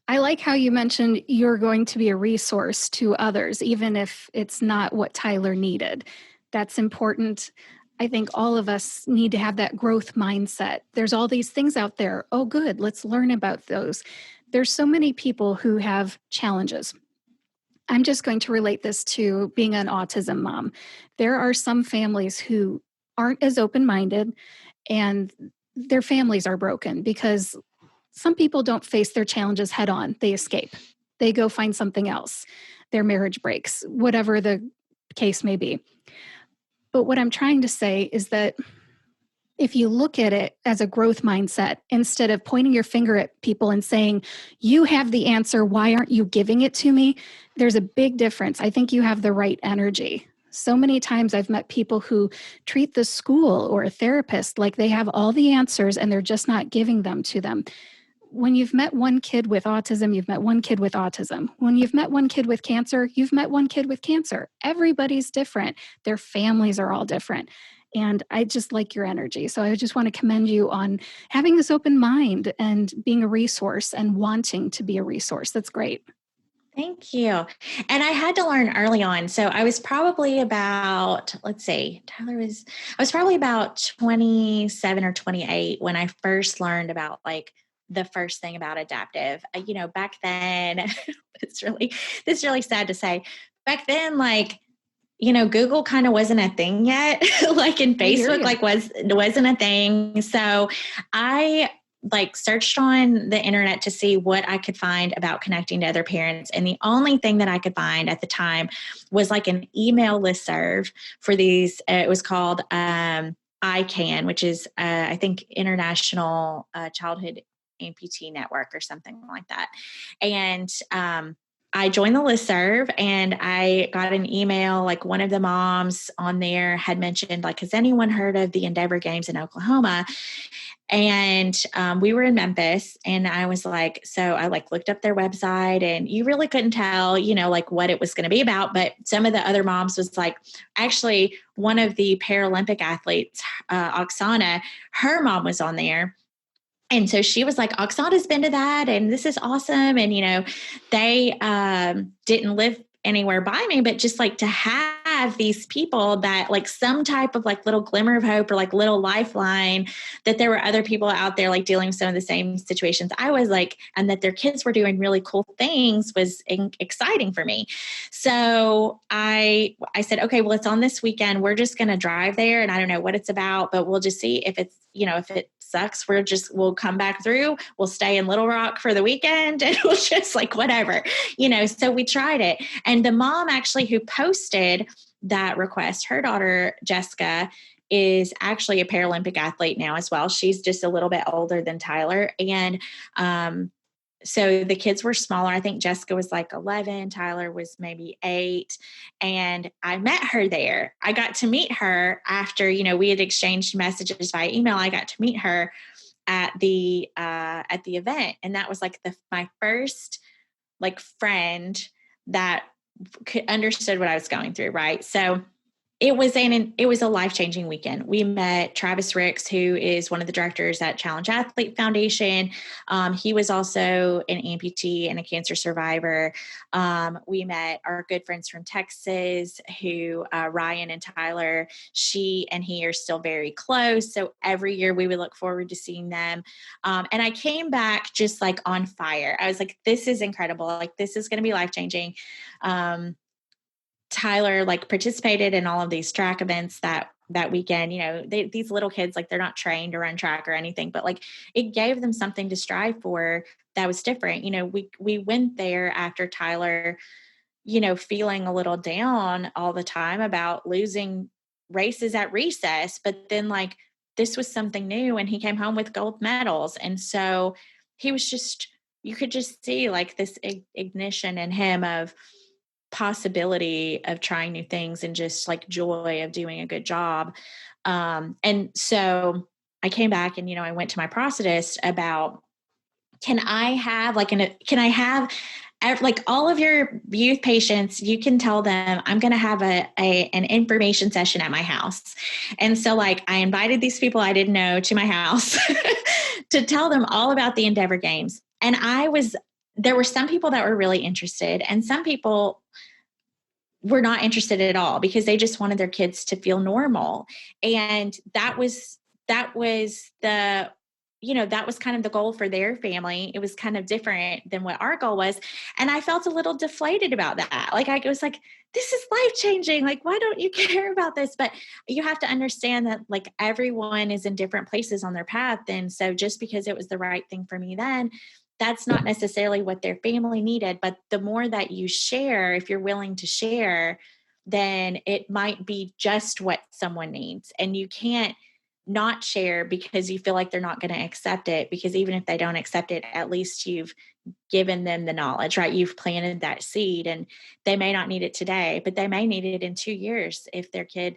I like how you mentioned you're going to be a resource to others, even if it's not what Tyler needed. That's important. I think all of us need to have that growth mindset. There's all these things out there. Oh, good. Let's learn about those. There's so many people who have challenges. I'm just going to relate this to being an autism mom. There are some families who aren't as open-minded, and their families are broken because some people don't face their challenges head on. They escape. They go find something else. Their marriage breaks, whatever the case may be. But what I'm trying to say is that if you look at it as a growth mindset, instead of pointing your finger at people and saying, you have the answer, why aren't you giving it to me? There's a big difference. I think you have the right energy. So many times I've met people who treat the school or a therapist like they have all the answers and they're just not giving them to them. When you've met one kid with autism, you've met one kid with autism. When you've met one kid with cancer, you've met one kid with cancer. Everybody's different. Their families are all different. And I just like your energy. So I just want to commend you on having this open mind and being a resource and wanting to be a resource. That's great. Thank you. And I had to learn early on. So I was probably about, I was probably about 27 or 28 when I first learned about like the first thing about adaptive. Back then, it's really sad to say. Back then, like, Google kind of wasn't a thing yet, like in Facebook, wasn't a thing. So I searched on the internet to see what I could find about connecting to other parents. And the only thing that I could find at the time was like an email listserv for these. It was called ICANN, which is, I think, International Childhood Amputee Network or something like that. And I joined the listserv and I got an email, like one of the moms on there had mentioned, like, has anyone heard of the Endeavor Games in Oklahoma? And we were in Memphis, and I was like, so I like looked up their website, and you really couldn't tell, like what it was going to be about. But some of the other moms was like, actually, one of the Paralympic athletes, Oksana, her mom was on there. And so she was like, Oksana's been to that, and this is awesome. And, they didn't live anywhere by me, but just like to have these people that like some type of like little glimmer of hope or like little lifeline, that there were other people out there like dealing with some of the same situations I was like, and that their kids were doing really cool things was exciting for me. So I said, okay, well, it's on this weekend. We're just going to drive there, and I don't know what it's about, but we'll just see if it's, if it sucks, we'll come back through. We'll stay in Little Rock for the weekend, and we'll just like whatever, so we tried it. And the mom actually who posted that request, her daughter, Jessica, is actually a Paralympic athlete now as well. She's just a little bit older than Tyler. And, so the kids were smaller. I think Jessica was like 11. Tyler was maybe 8. And I met her there. I got to meet her after, we had exchanged messages via email. I got to meet her at the event. And that was like my first like friend that understood what I was going through. Right. So it was a life-changing weekend. We met Travis Ricks, who is one of the directors at Challenge Athlete Foundation. He was also an amputee and a cancer survivor. We met our good friends from Texas, who Ryan and Tyler, she and he are still very close. So every year we would look forward to seeing them. And I came back just like on fire. I was like, this is incredible. Like, this is going to be life-changing. Tyler like participated in all of these track events that weekend. These little kids, like, they're not trained to run track or anything, but like it gave them something to strive for that was different. We went there after Tyler, feeling a little down all the time about losing races at recess, but then like this was something new, and he came home with gold medals. And so he was just, you could just see like this ignition in him of possibility of trying new things and just like joy of doing a good job. And so I came back and, I went to my prosthetist about, can I have like all of your youth patients, you can tell them I'm going to have an information session at my house. And so like I invited these people I didn't know to my house to tell them all about the Endeavor Games. And there were some people that were really interested, and some people were not interested at all because they just wanted their kids to feel normal. And that was the, that was kind of the goal for their family. It was kind of different than what our goal was. And I felt a little deflated about that. Like, I was like, this is life-changing. Like, why don't you care about this? But you have to understand that like everyone is in different places on their path. And so just because it was the right thing for me then, that's not necessarily what their family needed. But the more that you share, if you're willing to share, then it might be just what someone needs. And you can't not share because you feel like they're not going to accept it, because even if they don't accept it, at least you've given them the knowledge, right? You've planted that seed, and they may not need it today, but they may need it in 2 years if their kid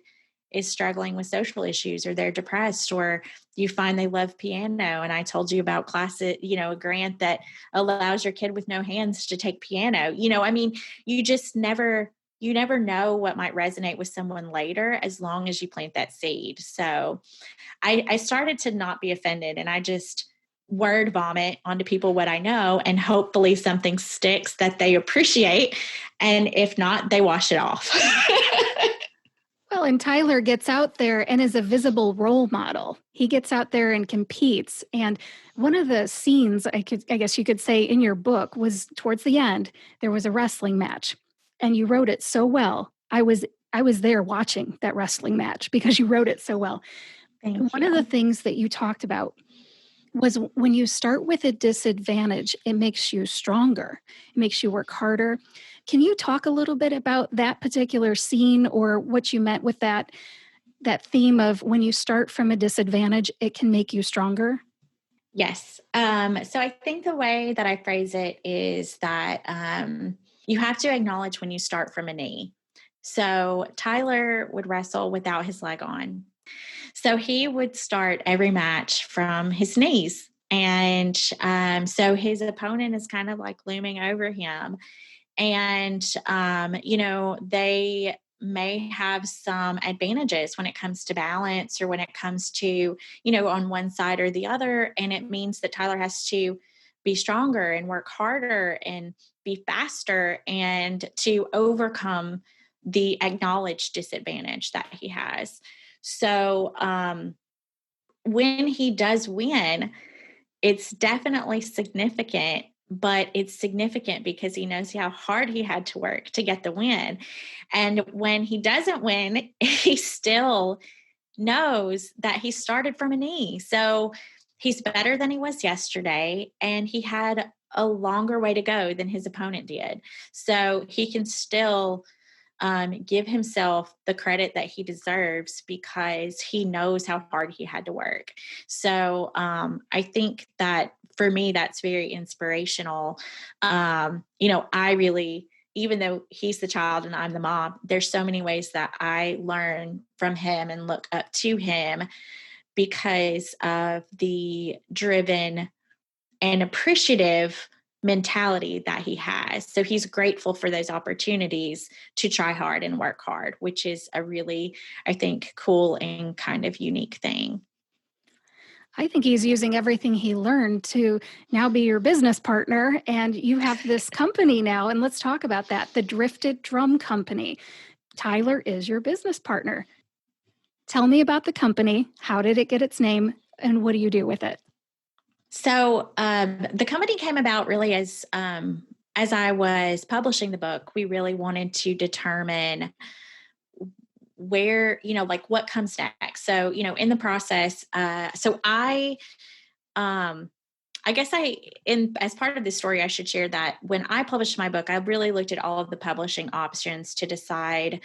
is struggling with social issues, or they're depressed, or you find they love piano. And I told you about a grant that allows your kid with no hands to take piano. You just never know what might resonate with someone later, as long as you plant that seed. So I started to not be offended, and I just word vomit onto people what I know, and hopefully something sticks that they appreciate. And if not, they wash it off. Well, and Tyler gets out there and is a visible role model. He gets out there and competes. And one of the scenes, I guess you could say, in your book was towards the end, there was a wrestling match, and you wrote it so well. I was there watching that wrestling match because you wrote it so well. Thank One you. of the things that you talked about was when you start with a disadvantage, it makes you stronger. It makes you work harder. Can you talk a little bit about that particular scene, or what you meant with that theme of when you start from a disadvantage, it can make you stronger? Yes. So I think the way that I phrase it is that you have to acknowledge when you start from a knee. So Tyler would wrestle without his leg on. So he would start every match from his knees. And so his opponent is kind of like looming over him. And, they may have some advantages when it comes to balance or when it comes to, on one side or the other. And it means that Tyler has to be stronger and work harder and be faster and to overcome the acknowledged disadvantage that he has. So when he does win, it's definitely significant, but it's significant because he knows how hard he had to work to get the win. And when he doesn't win, he still knows that he started from a knee. So he's better than he was yesterday, and he had a longer way to go than his opponent did. So he can still give himself the credit that he deserves because he knows how hard he had to work. So I think that for me, that's very inspirational. I really, even though he's the child and I'm the mom, there's so many ways that I learn from him and look up to him because of the driven and appreciative mentality that he has. So he's grateful for those opportunities to try hard and work hard, which is a really, I think, cool and kind of unique thing. I think he's using everything he learned to now be your business partner. And you have this company now. And let's talk about that, the Drifted Drum Company. Tyler is your business partner. Tell me about the company. How did it get its name? And what do you do with it? So the company came about really as I was publishing the book. We really wanted to determine where, what comes next. So, in the process, I guess as part of this story, I should share that when I published my book, I really looked at all of the publishing options to decide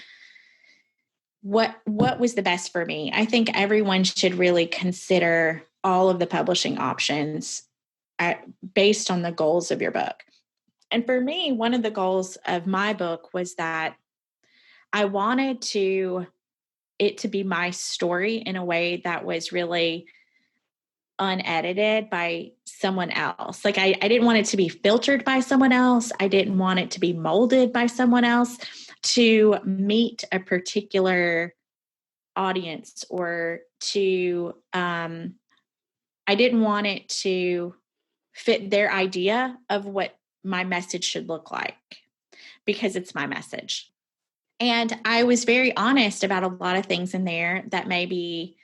what was the best for me. I think everyone should really consider all of the publishing options based on the goals of your book. And for me, one of the goals of my book was that I wanted it to be my story in a way that was really unedited by someone else. Like I didn't want it to be filtered by someone else. I didn't want it to be molded by someone else to meet a particular audience or to, I didn't want it to fit their idea of what my message should look like because it's my message. And I was very honest about a lot of things in there that maybe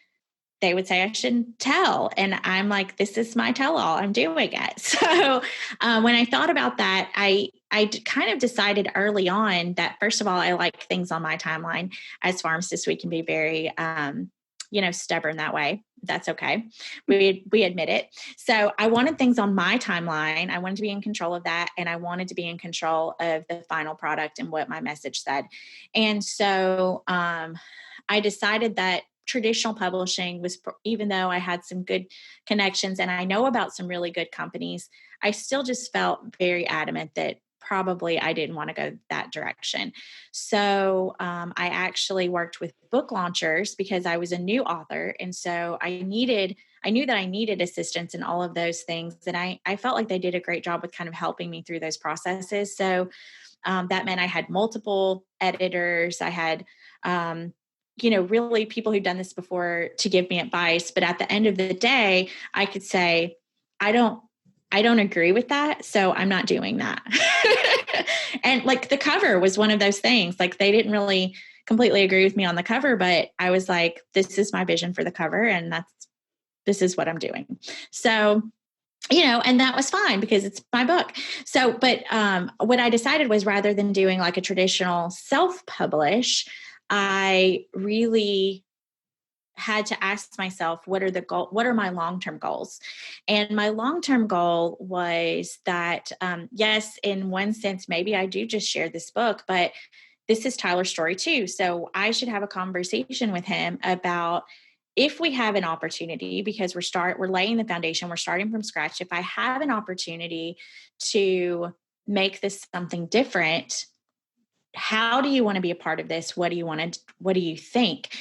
they would say I shouldn't tell. And I'm like, this is my tell-all. I'm doing it. So when I thought about that, I kind of decided early on that, first of all, I like things on my timeline. As pharmacists, we can be very, stubborn that way. That's okay. We admit it. So I wanted things on my timeline. I wanted to be in control of that. And I wanted to be in control of the final product and what my message said. And so I decided that traditional publishing was, even though I had some good connections and I know about some really good companies, I still just felt very adamant that probably I didn't want to go that direction. So I actually worked with book launchers because I was a new author. And so I knew that I needed assistance in all of those things. And I felt like they did a great job with kind of helping me through those processes. So that meant I had multiple editors. I had, really people who'd done this before to give me advice. But at the end of the day, I could say, I don't agree with that. So I'm not doing that. And like the cover was one of those things. Like they didn't really completely agree with me on the cover, but I was like, this is my vision for the cover. And this is what I'm doing. So, and that was fine because it's my book. So, but what I decided was rather than doing like a traditional self-publish, I really had to ask myself, what are my long-term goals? And my long-term goal was that, yes, in one sense, maybe I do just share this book, but this is Tyler's story too. So I should have a conversation with him about if we have an opportunity, because we're laying the foundation, we're starting from scratch. If I have an opportunity to make this something different. How do you want to be a part of this? What do you think?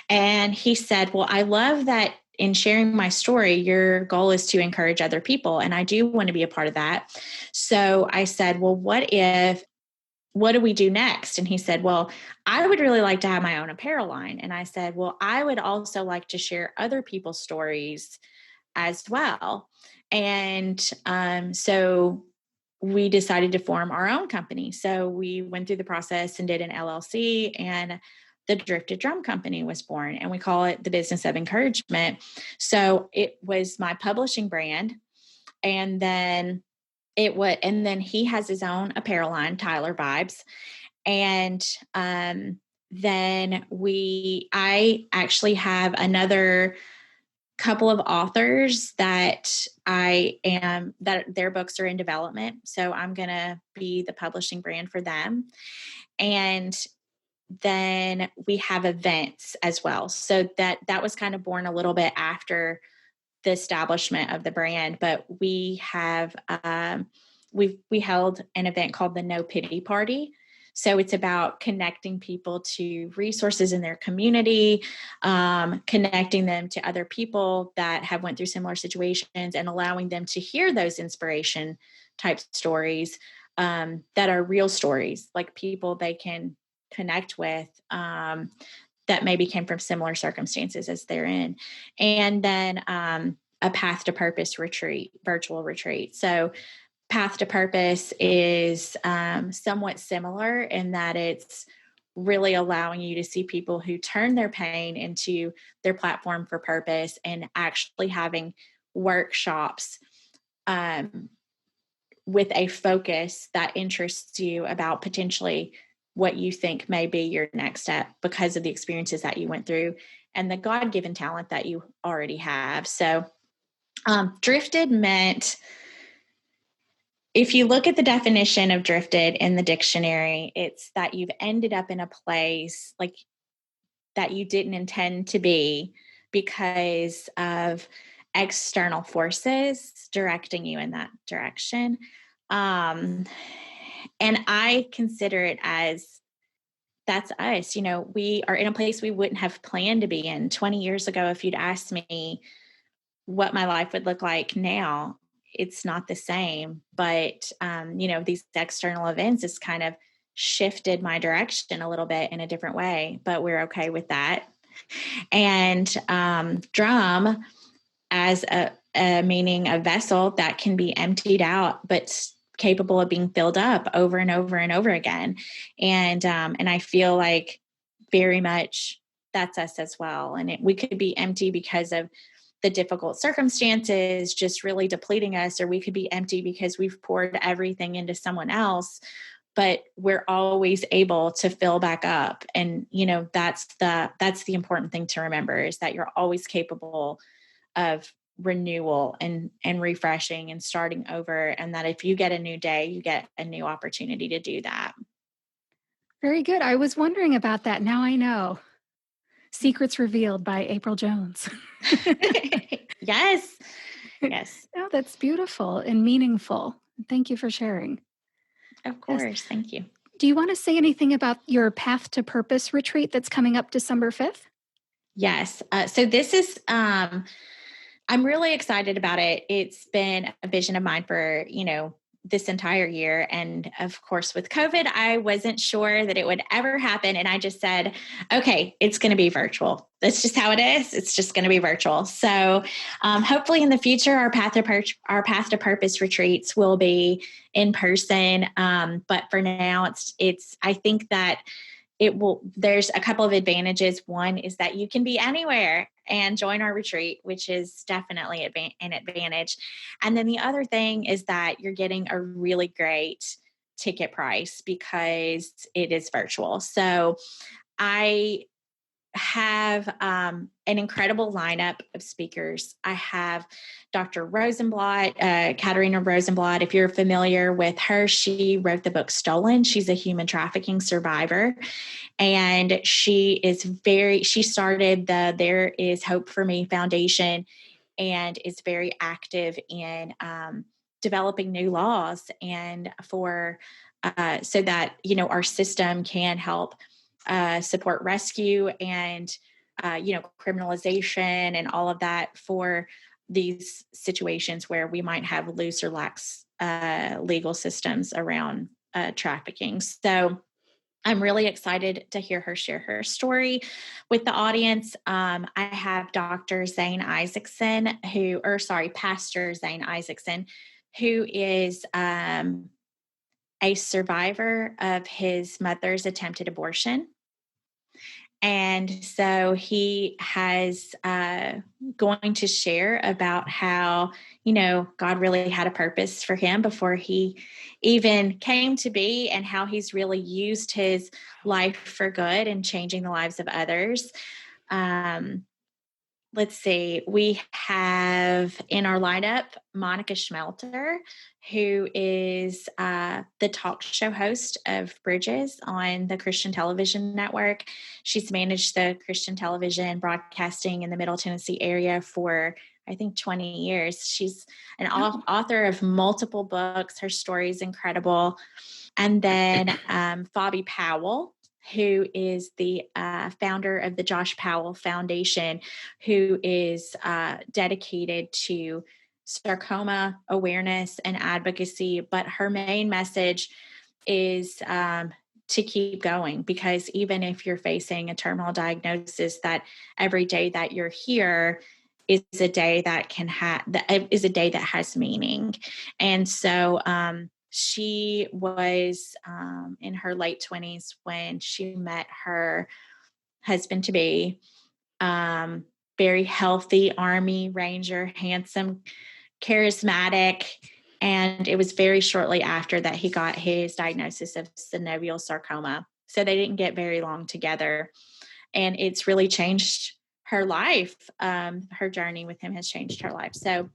And he said, well, I love that in sharing my story, your goal is to encourage other people. And I do want to be a part of that. So I said, well, what do we do next? And he said, well, I would really like to have my own apparel line. And I said, well, I would also like to share other people's stories as well. And so we decided to form our own company. So we went through the process and did an LLC, and the Drifted Drum Company was born, and we call it the Business of Encouragement. So it was my publishing brand. And then he has his own apparel line, Tyler Vibes. And then I actually have another couple of authors that their books are in development. So I'm going to be the publishing brand for them. And then we have events as well. So that was kind of born a little bit after the establishment of the brand, but we have, we held an event called the No Pity Party. So it's about connecting people to resources in their community, connecting them to other people that have went through similar situations, and allowing them to hear those inspiration type stories that are real stories, like people they can connect with that maybe came from similar circumstances as they're in. And then a Path to Purpose retreat, virtual retreat. So Path to Purpose is somewhat similar in that it's really allowing you to see people who turn their pain into their platform for purpose, and actually having workshops with a focus that interests you about potentially what you think may be your next step because of the experiences that you went through and the God-given talent that you already have. So drifted meant, if you look at the definition of drifted in the dictionary, it's that you've ended up in a place like that you didn't intend to be because of external forces directing you in that direction. And I consider it as, that's us. We are in a place we wouldn't have planned to be in 20 years ago. If you'd asked me what my life would look like now, it's not the same. But, these external events has kind of shifted my direction a little bit in a different way, but we're okay with that. And drum as a meaning a vessel that can be emptied out, but capable of being filled up over and over and over again. And I feel like very much that's us as well. And we could be empty because of the difficult circumstances just really depleting us, or we could be empty because we've poured everything into someone else, but we're always able to fill back up. And, that's the important thing to remember, is that you're always capable of renewal and refreshing and starting over. And that if you get a new day, you get a new opportunity to do that. Very good. I was wondering about that. Now I know. Secrets Revealed by April Jones. Yes. Oh, that's beautiful and meaningful. Thank you for sharing. Of course. Thank you. Do you want to say anything about your Path to Purpose retreat that's coming up December 5th? Yes. So this is, I'm really excited about it. It's been a vision of mine for, this entire year. And of course, with COVID, I wasn't sure that it would ever happen. And I just said, okay, it's going to be virtual. That's just how it is. It's just going to be virtual. So hopefully in the future, our Path to Purpose retreats will be in person. But for now, I think that there's a couple of advantages. One is that you can be anywhere and join our retreat, which is definitely an advantage. And then the other thing is that you're getting a really great ticket price because it is virtual. So I have an incredible lineup of speakers. I have Dr. Rosenblatt, Katarina Rosenblatt. If you're familiar with her, she wrote the book Stolen. She's a human trafficking survivor. And she started the There Is Hope for Me Foundation, and is very active in developing new laws and for so that, our system can help support rescue and, criminalization and all of that for these situations where we might have loose or lax legal systems around trafficking. So I'm really excited to hear her share her story with the audience. I have Pastor Zane Isaacson, who is a survivor of his mother's attempted abortion. And so he has going to share about how, God really had a purpose for him before he even came to be, and how he's really used his life for good and changing the lives of others. Let's see, we have in our lineup Monica Schmelter, who is the talk show host of Bridges on the Christian Television Network. She's managed the Christian television broadcasting in the Middle Tennessee area for, I think, 20 years. She's an author of multiple books. Her story is incredible. And then Fabi Powell, who is the founder of the Josh Powell Foundation, who is dedicated to sarcoma awareness and advocacy. But her main message is to keep going, because even if you're facing a terminal diagnosis, that every day that you're here is a day that has meaning. And so she was in her late 20s when she met her husband-to-be, very healthy Army Ranger, handsome, charismatic. And it was very shortly after that he got his diagnosis of synovial sarcoma. So they didn't get very long together. And it's really changed her life. Her journey with him has changed her life. So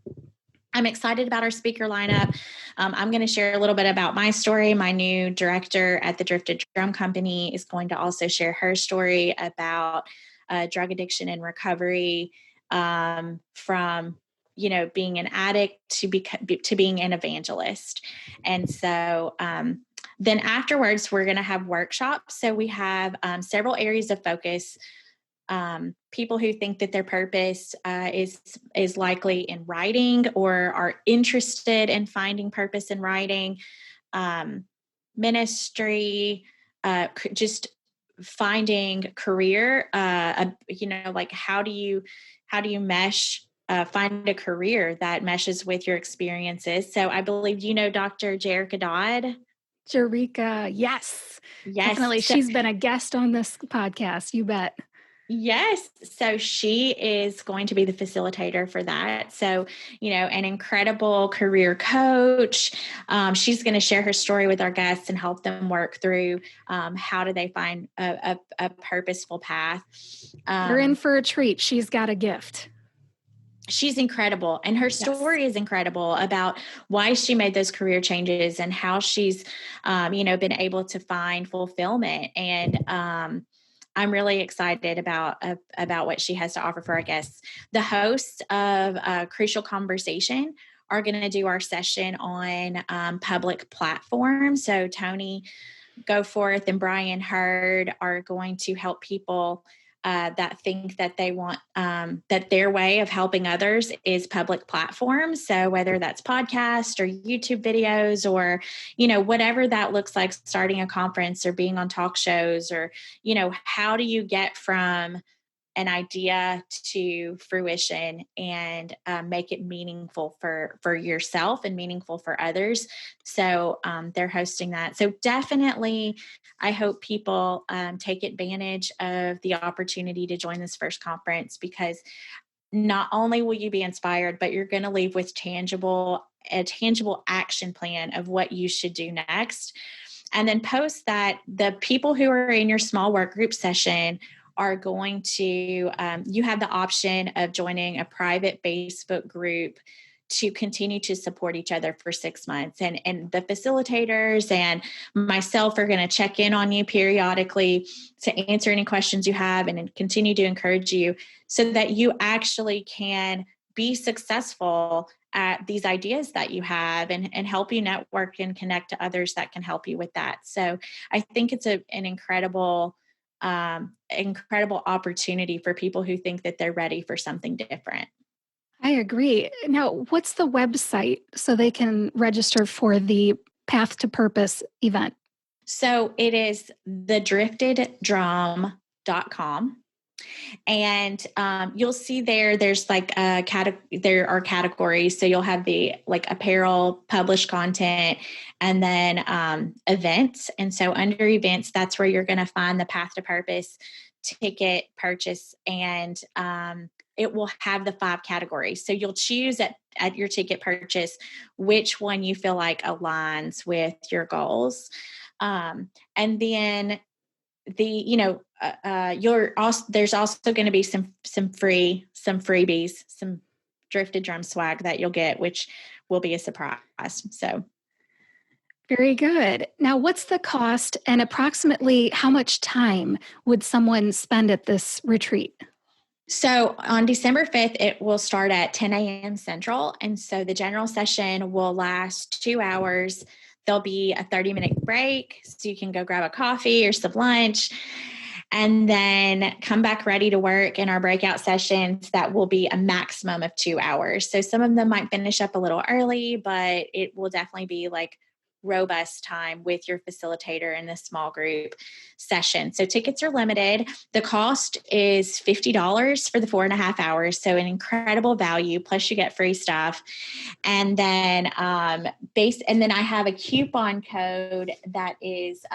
I'm excited about our speaker lineup. I'm going to share a little bit about my story. My new director at the Drifted Drum Company is going to also share her story about drug addiction and recovery, from being an addict to being an evangelist. And so then afterwards, we're going to have workshops. So we have several areas of focus. People who think that their purpose is likely in writing, or are interested in finding purpose in writing, ministry, just finding career, like how do you mesh, find a career that meshes with your experiences. So I believe Dr. Jerica Dodd. Jerica, yes, definitely. She's been a guest on this podcast. You bet. Yes. So she is going to be the facilitator for that. So, an incredible career coach. She's going to share her story with our guests and help them work through how do they find a purposeful path. You're in for a treat. She's got a gift. She's incredible. And her story is incredible about why she made those career changes and how she's, been able to find fulfillment. And, I'm really excited about what she has to offer for our guests. The hosts of Crucial Conversation are going to do our session on public platforms. So Tony Goforth and Brian Hurd are going to help people that think that they want, that their way of helping others is public platforms. So whether that's podcasts or YouTube videos or, whatever that looks like, starting a conference or being on talk shows, or, how do you get from an idea to fruition and make it meaningful for yourself and meaningful for others. So they're hosting that. So definitely, I hope people take advantage of the opportunity to join this first conference, because not only will you be inspired, but you're going to leave with a tangible action plan of what you should do next. And then post that, the people who are in your small work group session are going to, you have the option of joining a private Facebook group to continue to support each other for 6 months. And the facilitators and myself are going to check in on you periodically to answer any questions you have and continue to encourage you so that you actually can be successful at these ideas that you have and help you network and connect to others that can help you with that. So I think it's an incredible opportunity for people who think that they're ready for something different. I agree. Now, what's the website so they can register for the Path to Purpose event? So it is thedrifteddrum.com. And you'll see there's like there are categories. So you'll have the like apparel, published content, and then events. And so under events, that's where you're going to find the Path to Purpose ticket purchase, and it will have the 5 categories. So you'll choose at your ticket purchase which one you feel like aligns with your goals. And then there's also going to be some freebies, some Drifted Drum swag that you'll get, which will be a surprise. So very good. Now, what's the cost and approximately how much time would someone spend at this retreat? So on December 5th, it will start at 10 a.m. Central. And so the general session will last 2 hours. There'll be a 30-minute break, so you can go grab a coffee or some lunch, and then come back ready to work in our breakout sessions that will be a maximum of 2 hours. So some of them might finish up a little early, but it will definitely be like robust time with your facilitator in this small group session. So tickets are limited. The cost is $50 for the 4.5 hours. So an incredible value. Plus you get free stuff. And then and then I have a coupon code that is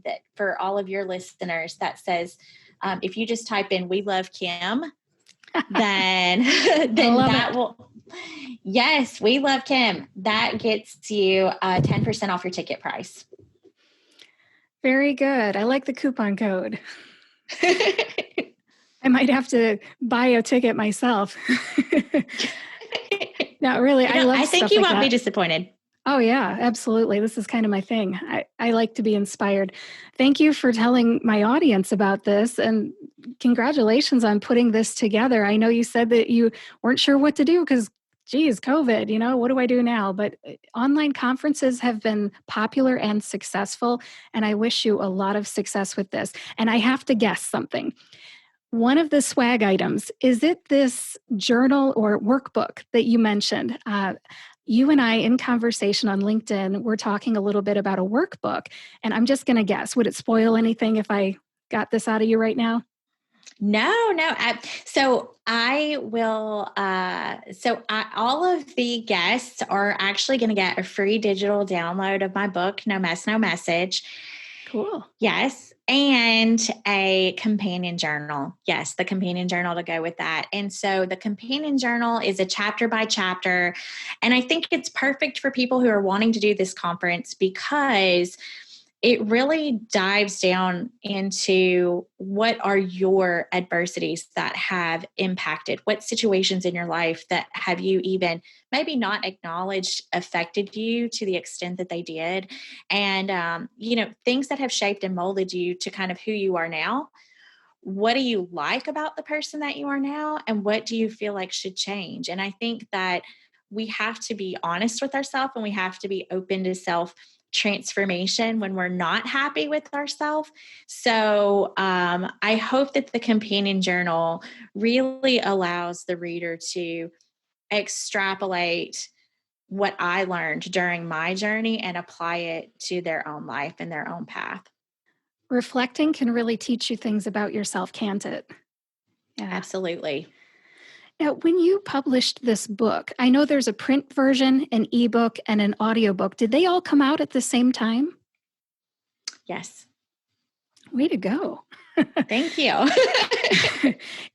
that for all of your listeners that says, if you just type in "We Love Kim," then that will. Yes, We Love Kim. That gets you 10% off your ticket price. Very good. I like the coupon code. I might have to buy a ticket myself. Not really. I think you won't be disappointed. Oh, yeah, absolutely. This is kind of my thing. I like to be inspired. Thank you for telling my audience about this, and congratulations on putting this together. I know you said that you weren't sure what to do because, geez, COVID, what do I do now? But online conferences have been popular and successful, and I wish you a lot of success with this. And I have to guess something. One of the swag items, is it this journal or workbook that you mentioned? You and I, in conversation on LinkedIn, we're talking a little bit about a workbook, and I'm just going to guess. Would it spoil anything if I got this out of you right now? No. So I will. All of the guests are actually going to get a free digital download of my book, No Mess, No Message. Cool. Yes. And a companion journal. Yes, the companion journal to go with that. And so the companion journal is a chapter by chapter. And I think it's perfect for people who are wanting to do this conference because it really dives down into what are your adversities that have impacted, what situations in your life that have you even maybe not acknowledged affected you to the extent that they did. And, things that have shaped and molded you to kind of who you are now. What do you like about the person that you are now? And what do you feel like should change? And I think that we have to be honest with ourselves, and we have to be open to self transformation when we're not happy with ourselves. So I hope that the companion journal really allows the reader to extrapolate what I learned during my journey and apply it to their own life and their own path. Reflecting can really teach you things about yourself, can't it? Yeah. Absolutely. Now, when you published this book, I know there's a print version, an ebook, and an audiobook. Did they all come out at the same time? Yes. Way to go. Thank you.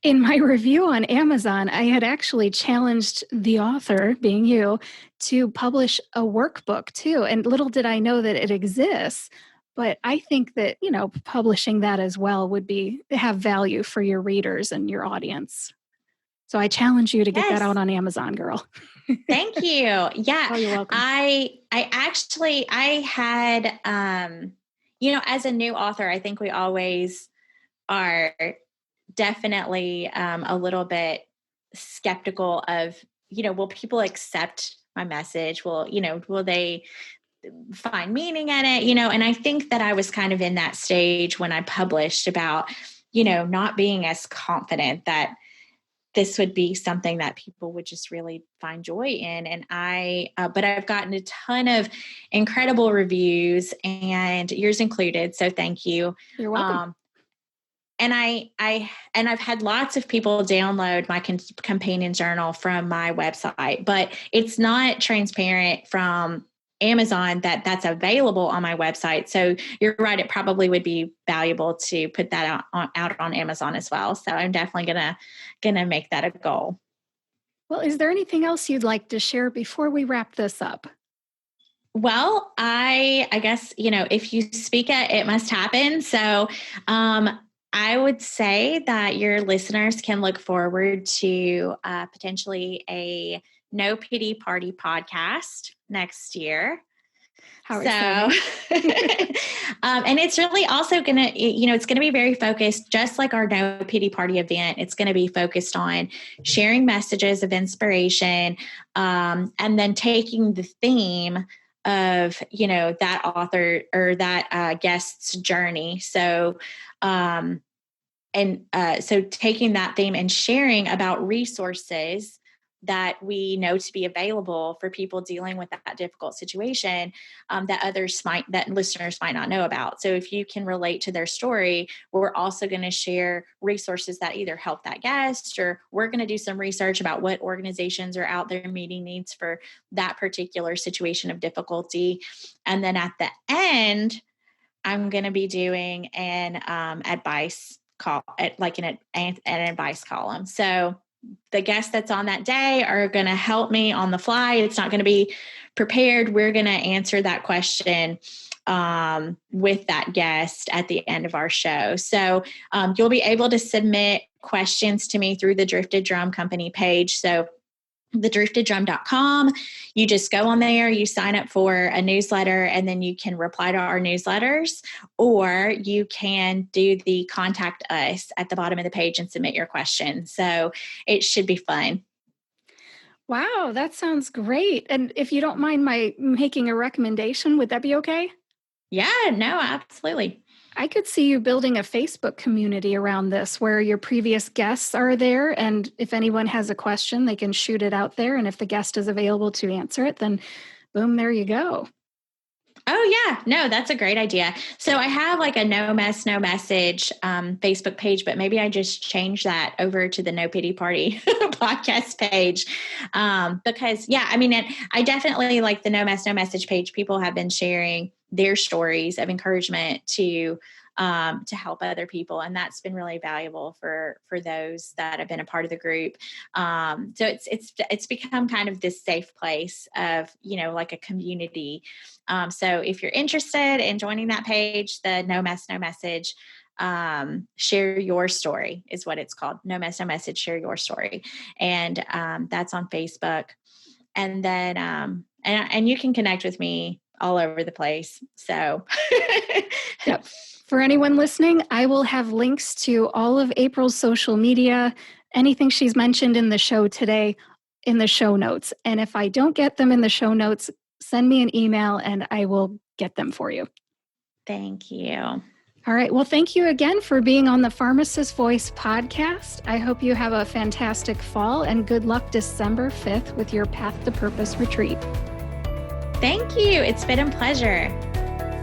In my review on Amazon, I had actually challenged the author, being you, to publish a workbook too. And little did I know that it exists. But I think that, publishing that as well would have value for your readers and your audience. So I challenge you to get that out on Amazon, girl. Thank you. Yeah. Oh, you're welcome. I had, as a new author, I think we always are definitely a little bit skeptical of, will people accept my message? Will they find meaning in it? And I think that I was kind of in that stage when I published about, not being as confident that this would be something that people would just really find joy in. And but I've gotten a ton of incredible reviews, and yours included. So thank you. You're welcome. And I've had lots of people download my companion journal from my website, but it's not transparent from Amazon that's available on my website. So you're right. It probably would be valuable to put that out on Amazon as well. So I'm definitely gonna make that a goal. Well, is there anything else you'd like to share before we wrap this up? Well, I guess, if you speak it, it must happen. So, I would say that your listeners can look forward to potentially a No Pity Party podcast next year. How exciting. And it's really also going to, it's going to be very focused, just like our No Pity Party event. It's going to be focused on sharing messages of inspiration, and then taking the theme of, that author or that guest's journey. So, so taking that theme and sharing about resources that we know to be available for people dealing with that difficult situation, that listeners might not know about. So if you can relate to their story, we're also going to share resources that either help that guest, or we're going to do some research about what organizations are out there meeting needs for that particular situation of difficulty. And then at the end, I'm going to be doing an advice call, like an advice column. So the guests that's on that day are going to help me on the fly. It's not going to be prepared. We're going to answer that question with that guest at the end of our show. So you'll be able to submit questions to me through the Drifted Drum Company page. So thedrifteddrum.com. You just go on there, you sign up for a newsletter, and then you can reply to our newsletters, or you can do the contact us at the bottom of the page and submit your question. So it should be fun. Wow, that sounds great. And if you don't mind my making a recommendation, would that be okay? Yeah, no, absolutely. I could see you building a Facebook community around this where your previous guests are there. And if anyone has a question, they can shoot it out there. And if the guest is available to answer it, then boom, there you go. Oh, yeah. No, that's a great idea. So I have like a No Mess, No Message Facebook page, but maybe I just change that over to the No Pity Party podcast page. Because, I definitely like the No Mess, No Message page. People have been sharing their stories of encouragement to help other people. And that's been really valuable for those that have been a part of the group. So it's become kind of this safe place of, like a community. So if you're interested in joining that page, the No Mess, No Message, share your story is what it's called. No Mess, No Message, share your story. And that's on Facebook. And then, and you can connect with me all over the place. So, yep. For anyone listening, I will have links to all of April's social media, anything she's mentioned in the show today in the show notes. And if I don't get them in the show notes, send me an email and I will get them for you. Thank you. All right. Well, thank you again for being on the Pharmacist Voice podcast. I hope you have a fantastic fall and good luck December 5th with your Path to Purpose retreat. Thank you. It's been a pleasure.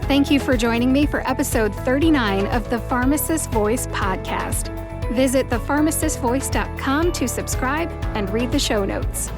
Thank you for joining me for episode 39 of the Pharmacist Voice podcast. Visit thepharmacistvoice.com to subscribe and read the show notes.